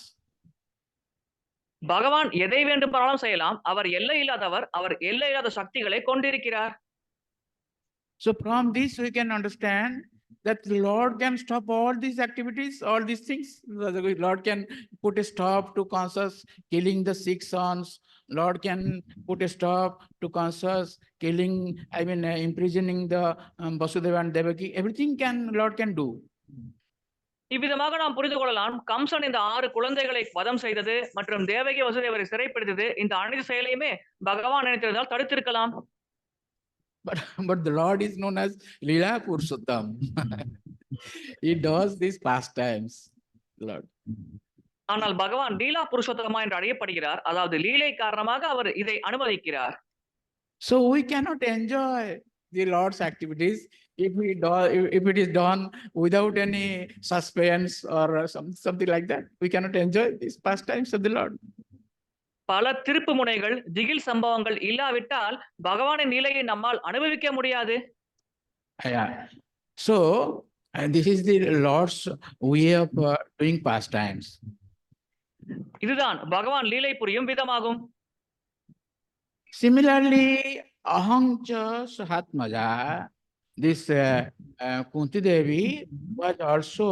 பகவான் எதை வேண்டுமானாலும் செய்யலாம். அவர் எல்லை இல்லாதவர். அவர் எல்லை இல்லாத சக்திகளை கொண்டிருக்கிறார். So from this we can understand that the Lord can stop all these activities, all these things. The Lord can put a stop to conscious killing the six sons. Lord can put a stop to conscious killing, imprisoning the Vasudeva and Devaki. Everything Lord can do. இவ்விதமாக நாம் புரிந்து கொள்ளலாம். கம்சன் இந்த 6 குழந்தைகளை வதம் செய்தது மற்றும் தேவகி வசுதேவரை சிறைப்பிடித்தது. இந்த அனைத்து செயலையுமே பகவான் நினைத்திருந்தால் தடுத்திருக்கலாம். But the Lord is known as Leela Purushottam. He does these pastimes, Lord. ஆனால் பகவான் லீலா புருஷோத்தமா என்று அழைக்கப்படுகிறார். அதாவது லீலை காரணமாக அவர் இதை அனுமதிக்கிறார். So we cannot enjoy the Lord's activities if it is done without any suspense or something like that. We cannot enjoy these pastimes of the Lord. பல திருப்பு முனைகள், திகில் சம்பவங்கள் இல்லாவிட்டால் பகவானின் லீலையை நம்மால் அனுபவிக்க முடியாது. Yeah. So this is the Lord's way of doing pastimes. இதுதான் பகவான் லீலை புரியும் விதமாகும். Similarly, Ahamcha Sahatmaja, this Kunti Devi was also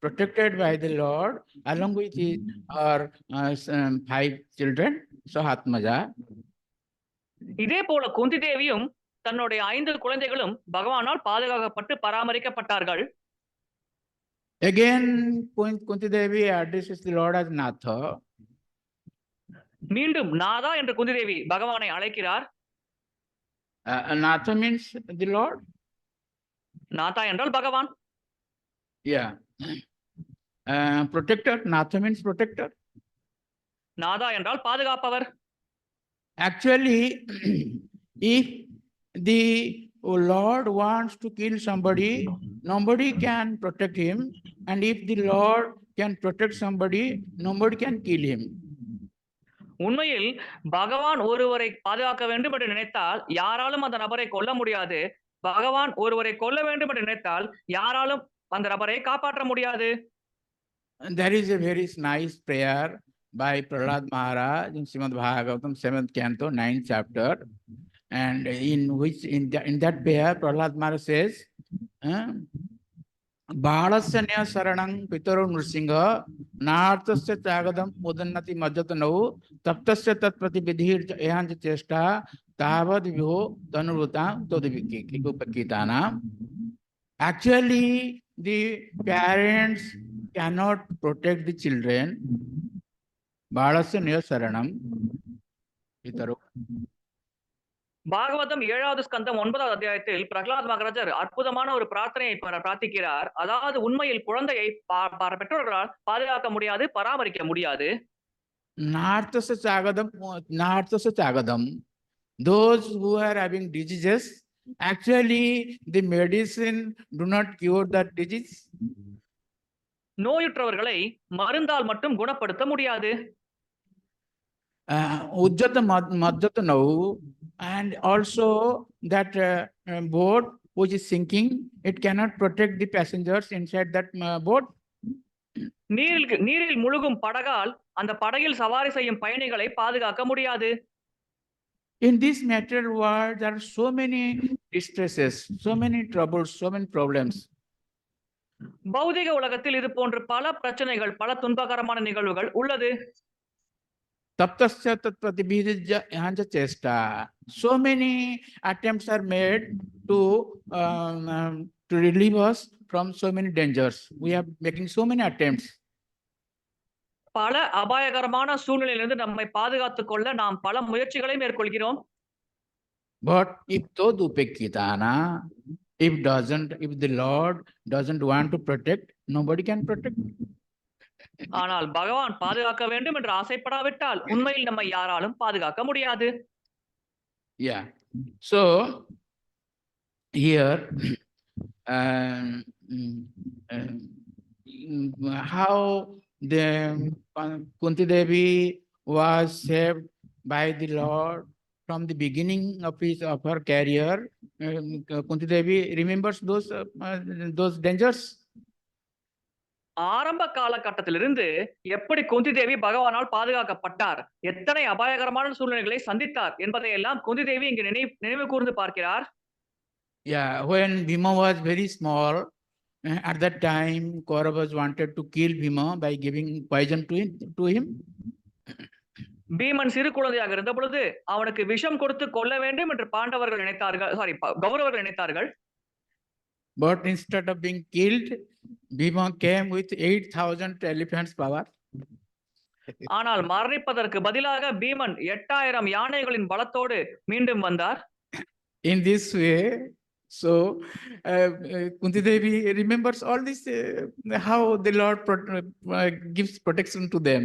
protected by the Lord along with her 5 children, Sahatmaja. இதே போல குந்தி தேவியும் தன்னுடைய 5 குழந்தைகளும் பகவானால் பாதுகாக்கப்பட்டு பராமரிக்கப்பட்டார்கள். Again, Kunti Devi addresses the Lord as Natha. மீண்டும் நாதா என்று குந்தி தேவி பகவானை அழைக்கிறார். Natha means the Lord. நாதா என்றால் பகவான். Yeah. Protector. Natha means protector. நாதா என்றால் பாதுகாப்பவர். Actually, if the Lord wants to kill somebody, nobody can protect him. And if the Lord can protect somebody, nobody can kill him. உண்மையில் பகவான் ஒருவரை பாதுகாக்க வேண்டும் என்று நினைத்தால் யாராலும் அந்த நபரை கொல்ல முடியாது. பகவான் ஒருவரை கொல்ல வேண்டும் என்று நினைத்தால் யாராலும் அந்த நபரை காப்பாற்ற முடியாது. There is a very nice prayer by Prahlad Maharaj in Srimad Bhagavatam 7th canto 9th chapter, and in that prayer Prahlad Maharaj says, Balasanya Saranang Pitaro Nrsinga Nartasya Chagadam Mudannati Majatanav Taptasya Tatprati Vidhir Ehanja Chesta Tavad Vyo Tanurutam Todipakitana. Actually, the parents cannot protect the children. Balasanya Saranam Pitaro. Bhagavatam 7வது ஸ்கந்தம் 9வது அத்தியாயத்தில் பிரகலாத் மகாராஜர் அற்புதமான ஒரு பிரார்த்தனையை பிரார்த்திக்கிறார். அதாவது உண்மையில் குழந்தையை பெற்றோர்களால் பாதுகாக்க முடியாது, பராமரிக்க முடியாது. Narthasa Chagadam. Those who are having diseases, actually the medicine do not cure that disease. நோயுற்றவர்களை மருந்தால் மட்டும் குணப்படுத்த முடியாது. Ujjata Madjatanav, and also that boat which is sinking, it cannot protect the passengers inside that boat. நீரில் முழுகும் படகால் அந்த படகில் சவாரி செய்யும் பயணிகளை பாதுகாக்க முடியாது. In this material world, there are so many distresses, so many troubles, so many problems. பௌதிக உலகத்தில் இது போன்ற பல பிரச்சனைகள், பல துன்பகரமான நிகழ்வுகள் உள்ளது. Taptasya Tatpratibhidya Ehanja Chesta. So many attempts are made to relieve us from so many dangers. We are making so many attempts. பல அபாயகரமான சூழ்நிலையிலிருந்து நம்மை பாதுகாத்துக் கொள்ள நாம் பல முயற்சிகளை மேற்கொள்கிறோம். But if Todupekitana, if the Lord doesn't want to protect, nobody can protect. ஆனால் பகவான் பாதுகாக்க வேண்டும் என்று ஆசைப்படாவிட்டால் உண்மையில் நம்மை யாராலும் பாதுகாக்க முடியாது. Yeah. So here how the Kunti Devi was saved by the Lord from the beginning of her career. Kunti Devi remembers those dangers. ஆரம்ப காலகட்டத்திலிருந்து எப்படி குந்தி தேவி பகவானால் பாதுகாக்கப்பட்டார், எத்தனை அபாயகரமான சூழ்நிலைகளை சந்தித்தார் என்பதை எல்லாம் குந்தி தேவி இங்கு நினைவு கூர்ந்து பார்க்கிறார். Yeah, when Bhima was very small, at that time Kauravas wanted to kill Bhima by giving poison to him. Bheeman சிறு குழந்தையாக இருந்த பொழுது அவனுக்கு விஷம் கொடுத்து கொல்ல வேண்டும் என்று பாண்டவர்கள் நினைத்தார்கள், கௌரவர்கள் நினைத்தார்கள். But instead of being killed, Bhima came with 8,000 elephants power. ஆனால் மரணிப்பதற்கு பதிலாக பீமன் 8000 யானைகளின் பலத்தோடு மீண்டும் வந்தார். In this way, so Kunti Devi remembers all this, how the Lord gives protection to them.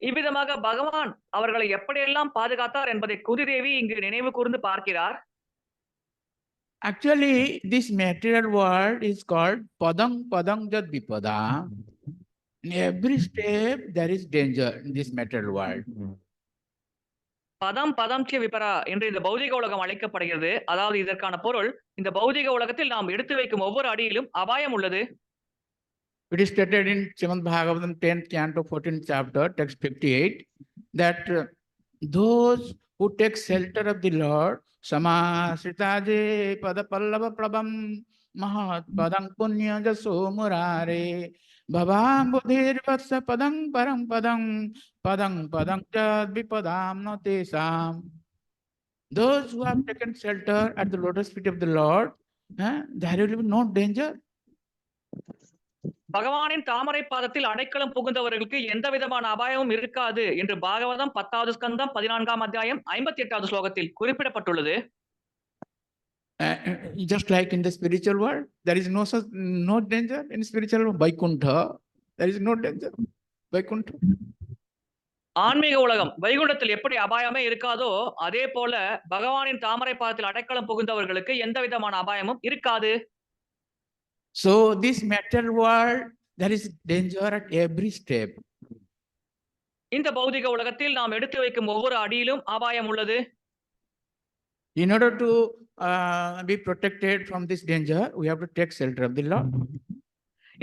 இவ்விதமாக பகவான் அவர்களை எப்படியெல்லாம் பாதுகாத்தார் என்பதை குந்தி தேவி இங்கு நினைவு கூர்ந்து பார்க்கிறார். Actually, this material world is called Padang Padang Jad Vipada. In every step, there is danger in this material world. பதம் பதம்சிய விபரா என்று இந்த பௌதிக உலகம் அழைக்கப்படுகிறது. அதாவது இதற்கான பொருள், இந்த பௌதிக உலகத்தில் நாம் எடுத்து வைக்கும் ஒவ்வொரு அடியிலும் அபாயம் உள்ளது. It is stated in Srimad Bhagavatam 10th canto 14th chapter, text 58, that those who take shelter of the Lord, samasritaje padapallava prabham mahat padang punya jaso murare bhavam buddhir vatsa padang param padang padang padang jad vipadam natesam. Those who have taken shelter at the lotus feet of the Lord, there will be no danger. பகவானின் தாமரை பாதத்தில் அடைக்கலம் புகுந்தவர்களுக்கு எந்த விதமான அபாயமும் இருக்காது என்று பாகவதம் 10வது ஸ்கந்தம் 14ஆம் அத்தியாயம் 58வது ஸ்லோகத்தில் குறிப்பிடப்பட்டுள்ளது. Just like in the spiritual world, there is no danger in spiritual world. Vaikuntha, there is no danger. Vaikuntha. ஆன்மீக உலகம் வைகுண்டத்தில் எப்படி அபாயமே இருக்காதோ அதே போல பகவானின் தாமரை பாதத்தில் அடைக்கலம் புகுந்தவர்களுக்கு எந்த விதமான அபாயமும் இருக்காது. So this material world, there is danger at every step. இந்த பௌதிக உலகத்தில் நாம் எடுத்து வைக்கும் ஒவ்வொரு அடியிலும் அபாயம் உள்ளது. In order to be protected from this danger, we have to take shelter of the Lord.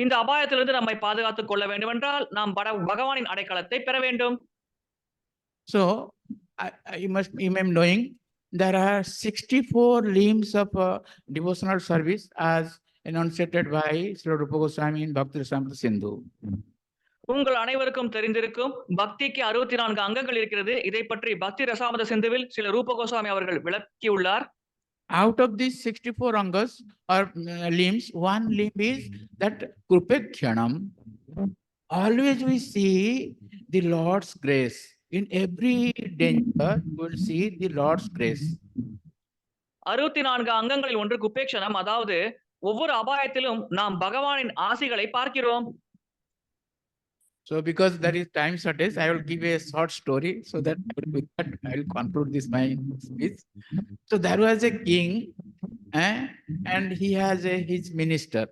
இந்த அபாயத்திலிருந்து நம்மை பாதுகாத்துக் கொள்ள வேண்டும் என்றால் நாம் பகவானின் அடைக்கலத்தை பெற வேண்டும். So you may be knowing there are 64 limbs of devotional service as enunciated by Srila Rupa Goswami in Bhakti Rasamrita Sindhu. உங்கள் அனைவருக்கும் தெரிந்திருக்கும் பக்திக்கு 64 அங்கங்கள் இருக்கிறது. இதை பற்றி பக்தி ரசாமத சிந்துவில் சில ரூப கோஸ்வாமி அவர்கள் விளக்கியுள்ளார். Out of these 64 angas or limbs, one limb is that Krupekshanam. Always we see the Lord's grace. In every danger, we will see the Lord's grace. 64 அங்கங்களில் ஒன்று குப்பேக்ஷனம், அதாவது ஒவ்வொரு அபாயத்திலும் நாம் பகவானின் ஆசிகளை பார்க்கிறோம். So because there is time shortage, I will give a short story so that with that I will conclude this my speech. So there was a king and he has his minister.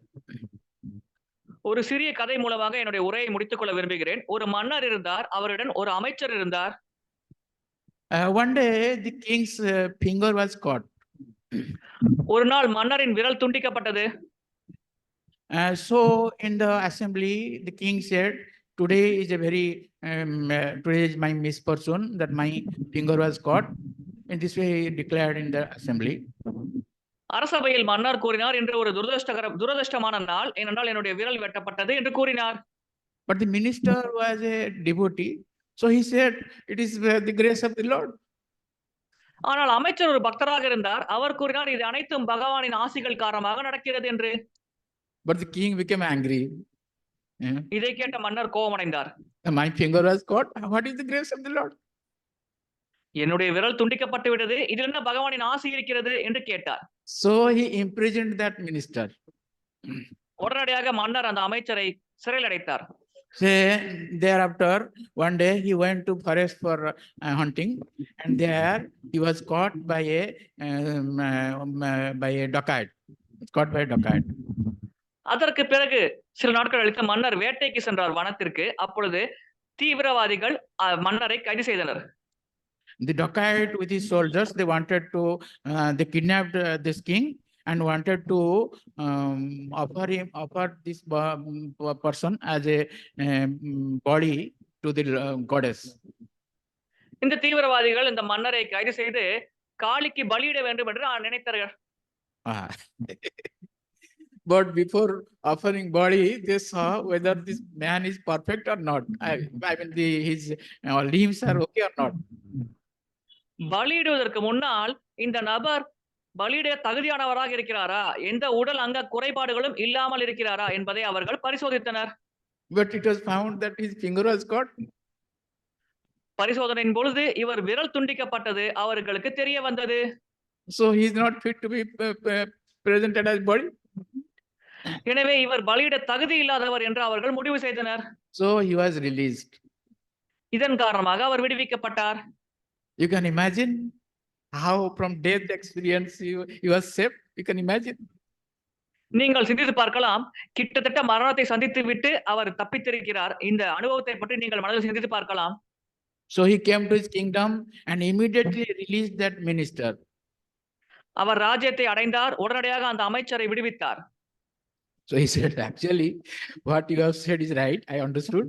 ஒரு சிறிய கதை மூலமாக என்னுடைய உரையை முடித்துக் கொள்ள விரும்புகிறேன். ஒரு மன்னர் இருந்தார், அவருடன் ஒரு அமைச்சர் இருந்தார். One day the king's finger was caught. ஒரு நாள் மன்னரின் விரல் துண்டிக்கப்பட்டது. So in the assembly the king said, today is a very today is my misfortune that my finger was caught. In this way he declared in the assembly. அரசபையில் மன்னர் கூறினார், இன்று ஒரு துரதிர்ஷ்டமான நாள், ஏனென்றால் என்னுடைய விரல் வெட்டப்பட்டது என்று கூறினார். But the minister was a devotee, so he said, it is the grace of the Lord. ஆனால் அமைச்சர் ஒரு பக்தராக இருந்தார், அவர் கூறினார், இது அனைத்தும் பகவானின் ஆசிகள் காரணமாக நடக்கிறது என்று. But the king became angry. இதை கேட்ட மன்னர் கோபமடைந்தார். My finger was caught. What is the grace of the Lord? என்னுடைய விரல் துண்டிக்கப்பட்டு விட்டது, இதில் என்ன பகவானின் ஆசி இருக்கிறது என்று கேட்டார். So he imprisoned that minister. உடனடியாக மன்னர் அந்த அமைச்சரை சிறையில் அடைத்தார். Thereafter, one day he went to forest for hunting, and there he was caught by a dacoit. Caught by a dacoit. அதற்கு பிறகு சில நாட்கள் கழித்து மன்னர் வேட்டைக்கு சென்றார் வனத்திற்கு. அப்பொழுது தீவிரவாதிகள் மன்னரை கைது செய்தனர். The dacoit with his soldiers, they wanted to, they kidnapped this king and wanted to offer this person as a body to the goddess. இந்த தீவிரவாதிகள் இந்த மன்னரை கைது செய்து காளிக்கு பலியிட வேண்டும் என்று நினைத்தார்கள். Ah. But before offering body, they saw whether this man is perfect or not. I mean, his limbs are okay or not. பலியிடுவதற்கு முன்னால் இந்த நபர் பலியிட தகுதியானவராக இருக்கிறாரா, எந்த உடல் அங்க குறைபாடுகளும் இல்லாமல் இருக்கிறாரா என்பதை அவர்கள் பரிசோதித்தனர். But it was found that his finger was cut. பரிசோதனையின் பொழுது இவர் விரல் துண்டிக்கப்பட்டது அவர்களுக்கு தெரிய வந்தது. So he is not fit to be presented as body. எனவே இவர் பலியிட தகுதி இல்லாதவர் என்று அவர்கள் முடிவு செய்தனர். So he was released. இதன் காரணமாக அவர் விடுவிக்கப்பட்டார். You can imagine how from death experience he was saved. You can imagine. நீங்கள் சிந்தித்து பார்க்கலாம், கிட்டத்தட்ட மரணத்தை சந்தித்து விட்டு அவர் தப்பித்திருக்கிறார். இந்த அனுபவத்தை பற்றி நீங்கள் மனதில் சிந்தித்து பார்க்கலாம். So he came to his kingdom and immediately released that minister. அவர் ராஜ்யத்தை அடைந்தார், உடனடியாக அந்த அமைச்சரை விடுவித்தார். So he said, actually, what you have said is right. I understood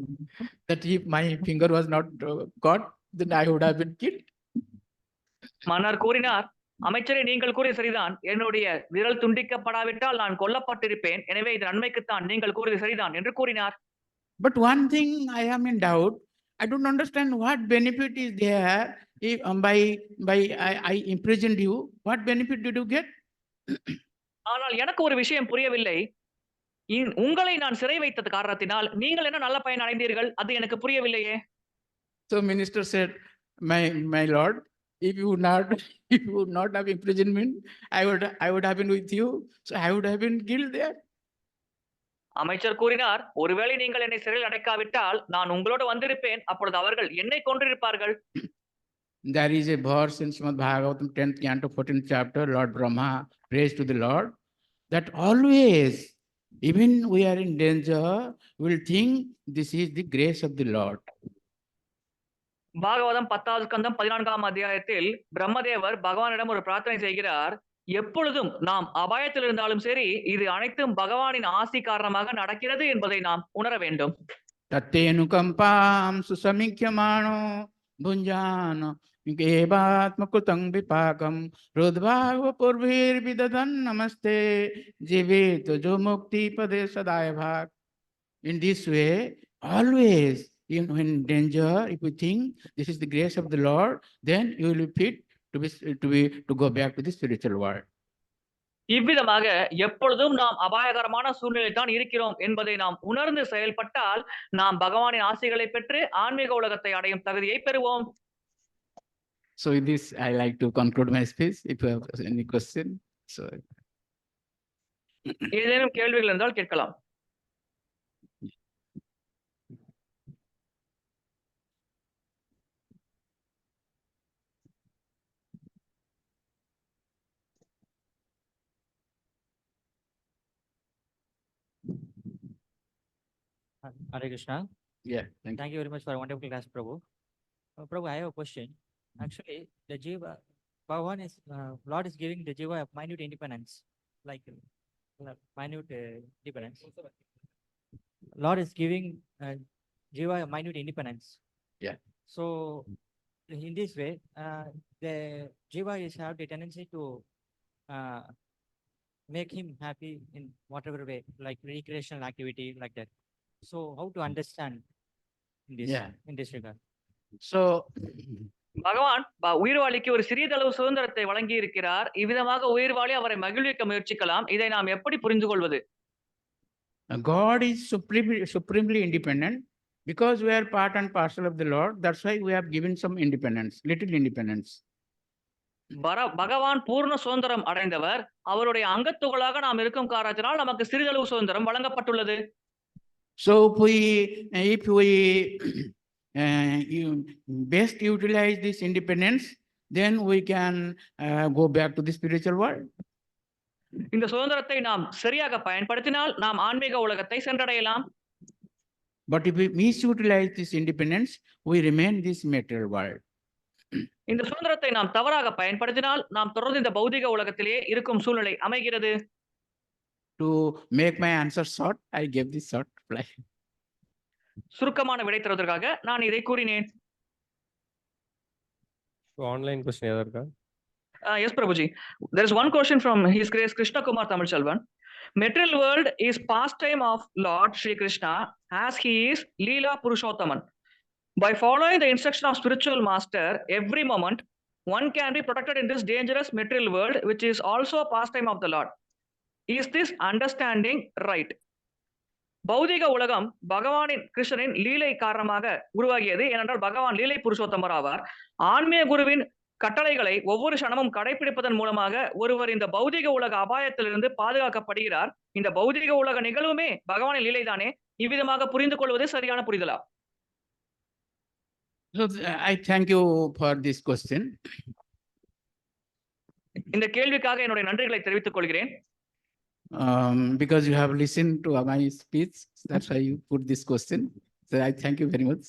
that if my finger was not caught, then I would have been killed. மன்னர் கூறினார், அமைச்சரே நீங்கள் கூறிய சரிதான், என்னுடைய விரல் துண்டிக்கப்படாவிட்டால் நான் கொல்லப்பட்டிருப்பேன். எனவே இது நன்மைக்குத்தான், நீங்கள் கூறியது சரிதான் என்று கூறினார். But one thing I am in doubt. I don't understand what benefit is there if I imprisoned you. What benefit did you get? ஆனால் எனக்கு ஒரு விஷயம் புரியவில்லை. உங்களை நான் சிறை வைத்தது காரணத்தினால் நீங்கள் என்ன நல்ல பயன் அடைந்தீர்கள்? அது எனக்கு புரியவில்லையே. So minister said, my lord, if you would not have imprisoned me, I would have been with you. So I would have been killed there. அமைச்சர் கூறினார், ஒருவேளை நீங்கள் என்னை சிறையில் அடைக்காவிட்டால் நான் உங்களோடு வந்திருப்பேன். அப்பொழுது அவர்கள் என்னை கொன்றிருப்பார்கள். There is a verse in Srimad Bhagavatam 10th canto 14th chapter, Lord Brahma prays to the Lord that always, even we are in danger, we'll think this is the grace of the Lord. Bhagavatam 10வது ஸ்கந்தம் 14ஆம் அத்தியாயத்தில் பிரம்மதேவர் பகவானிடம் ஒரு பிரார்த்தனை செய்கிறார். எப்பொழுதும் நாம் அபாயத்தில் இருந்தாலும் சரி, இது அனைத்தும் பகவானின் ஆசி காரணமாக நடக்கிறது என்பதை நாம் உணர வேண்டும். தத்தேனுகம்பாம் சுசமிக்யமானோ புஞ்சானோ ஏவாத்மகுதங் விபாகம் ருத்பாவ பூர்வீர் விததன் நமஸ்தே ஜீவேத் Joe Mukti Fateh சதாய Bagh. In this way, always, even when in danger, if you think this is the grace of the Lord, then you will be fit to go back to the spiritual world. இவ்விதமாக எப்பொழுதும் நாம் அபாயகரமான சூழ்நிலையில் தான் இருக்கிறோம் என்பதை நாம் உணர்ந்து செயல்பட்டால் நாம் பகவானின் ஆசைகளை பெற்று ஆன்மீக உலகத்தை அடையும் தகுதியை பெறுவோம். So with this, I like to conclude my speech. If you have any question, so ஏதேனும் கேள்விகள் இருந்தால் கேட்கலாம். Hare Krishna. yeah, thank you. Thank you very much for a wonderful class, Prabhu. Prabhu, I have a question. Actually, the Jiva, Bhagavan is, Lord is giving the Jiva a minute independence, like minute independence. Lord is giving Jiva a minute independence. Yeah. So, in this way, the Jiva is have the tendency to make him happy in whatever way, like recreational activity, like that. So, how to understand in this, Yeah. in this regard? So பகவான் உயிர்வாளிக்கு ஒரு சிறியதளவு சுதந்திரத்தை வழங்கி இருக்கிறார். இவ்விதமாக உயிர்வாளி அவரை மகிழ்விக்க முயற்சிக்கலாம். இதை நாம் எப்படி புரிந்து கொள்வது? God is supremely independent because we are part and parcel of the Lord. That's why we have given some independence, little independence. பகவான் பூர்ண சுதந்திரம் அடைந்தவர். அவருடைய அங்கத்துகளாக நாம் இருக்கும் காரணத்தினால் நமக்கு சிறிதளவு சுதந்திரம் வழங்கப்பட்டுள்ளது. So if we best utilize this independence, then we can go back to the spiritual world. இந்த சுதந்திரத்தை நாம் சரியாக பயன்படுத்தினால் நாம் ஆன்மீக உலகத்தை சென்றடையலாம். But if we misutilize this independence, we remain this material world. இந்த சுதந்திரத்தை நாம் தவறாக பயன்படுத்தினால் நாம் தொடர்ந்து இந்த பௌதிக உலகத்திலேயே இருக்கும் சூழ்நிலை அமைகிறது. To make my answer short, I gave this short reply. சுருக்கமான விடை தருவதற்காக நான் இதை கூறினேன். ஆன்லைன் கொஸ்டின் ஏதாவது இருக்கா? Yes, Prabhuji. There is one question from His Grace Krishna Kumar Tamil Selvan. Material world is pastime of Lord Shri Krishna as he is Leela Purushothaman. By following the instruction of spiritual master every moment, one can be protected in this dangerous material world, which is also a pastime of the Lord. Is this understanding right? பௌதிக உலகம் பகவானின் கிருஷ்ணனின் லீலை காரணமாக உருவாகியது. ஏனென்றால் பகவான் லீலை புருஷோத்தமர் ஆவார். ஆன்மீக குருவின் கட்டளைகளை ஒவ்வொரு க்ஷணமும் கடைபிடிப்பதன் மூலமாக ஒருவர் இந்த பௌதிக உலக அபாயத்திலிருந்து பாதுகாக்கப்படுகிறார். இந்த பௌதிக உலக நிகழ்வுமே பகவானின் லீலை தானே. இவ்விதமாக புரிந்து கொள்வது சரியான புரிதலா? So I thank you for this question. இந்த கேள்விக்காக என்னுடைய நன்றிகளை தெரிவித்துக் கொள்கிறேன். Because you have listened to my speech, that's why you put this question. So I thank you very much.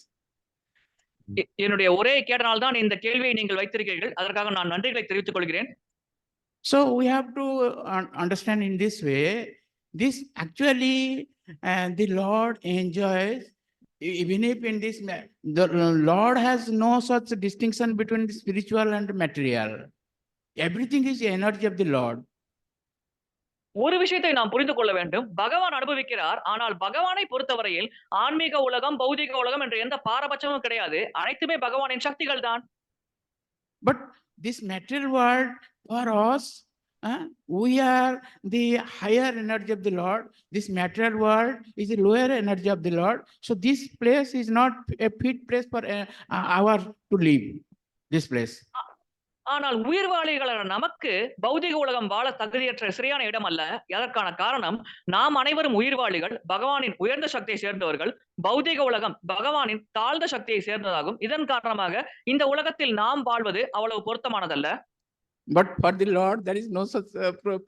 என்னுடைய உரையை கேட்டனால் தான் இந்த கேள்வியை நீங்கள் வைத்திருக்கிறீர்கள். அதற்காக நான் நன்றிகளை தெரிவித்துக் கொள்கிறேன். So we have to understand in this way, this actually the Lord enjoys, even if in this, the Lord has no such distinction between the spiritual and material. Everything is energy of the Lord. ஒரு விஷயத்தை நாம் புரிந்து கொள்ள வேண்டும். பகவான் அனுபவிக்கிறார். ஆனால் பகவானை பொறுத்தவரையில் ஆன்மீக உலகம், பௌதிக உலகம் என்ற எந்த பாரபட்சமும் கிடையாது. அனைத்துமே பகவானின் சக்திகள் தான். But this material world for us, we are the higher energy of the Lord. This material world is the lower energy of the Lord. So this place is not a fit place for our to live. This place. ஆனால் உயிர்வாளிகளான நமக்கு பௌதிக உலகம் வாழ தகுதியற்ற சரியான இடம் அல்ல. அதற்கான காரணம் நாம் அனைவரும் உயிர்வாளிகள், பகவானின் உயர்ந்த சக்தியை சேர்ந்தவர்கள். பௌதிக உலகம் பகவானின் தாழ்ந்த சக்தியை சேர்ந்ததாகும். இதன் காரணமாக இந்த உலகத்தில் நாம் வாழ்வது அவ்வளவு பொருத்தமானதல்ல. But for the Lord, there is no such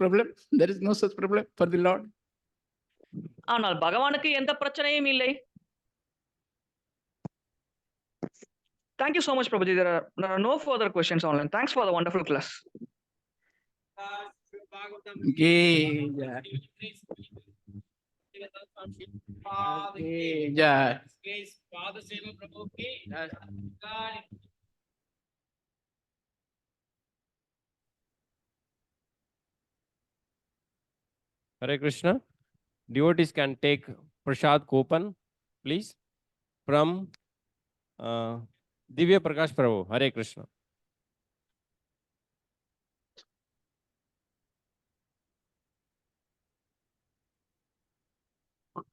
problem. There is no such problem for the Lord. ஆனால் பகவானுக்கு எந்த பிரச்சனையும் இல்லை. Thank you so much, Prabhuji. There are no further questions online. Thanks for the wonderful class. Hare Krishna. Devotees can take Prasad Kopan, please, from Divya Prakash Prabhu. Hare Krishna.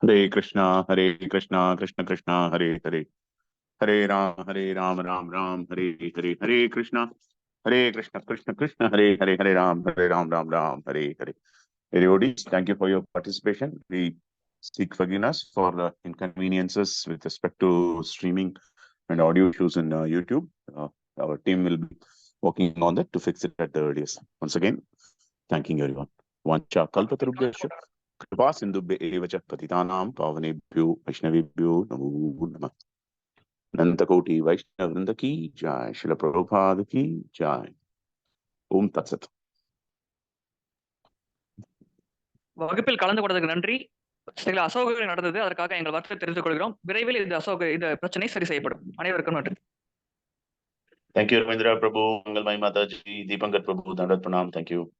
Hare Krishna, Krishna Krishna, Hare Hare. Hare Ram, Ram Ram, Hare Hare. Hare Krishna, Krishna Krishna, Hare Hare. Hare Ram, Ram, Hare Hare. Devotees, thank you for your participation. We seek forgiveness for the inconveniences with respect to streaming and audio issues in YouTube. Our team will be working on that to fix it at the earliest. Once again, thanking everyone. Vancha kalpatarubhyasya kripa sindhubhya eva cha patitanam pavanebhyo vaishnavibhyo namo namah. Nantakoti Vaishnavrinda ki jai, Srila Prabhupada ki jai. Om Tat Sat. வகுப்பில் கலந்து கொண்டதுக்கு நன்றி. சில அசௌகரியம் நடந்தது. அதற்காக எங்கள் வருத்தத்தை தெரிவித்துக் கொள்கிறோம். விரைவில் இந்த பிரச்சனை சரி செய்யப்படும். அனைவருக்கும் நன்றி. Thank you, Ravindra Prabhu, Mangalmai Mataji, Deepankar Prabhu, Dandat Pranam. Thank you.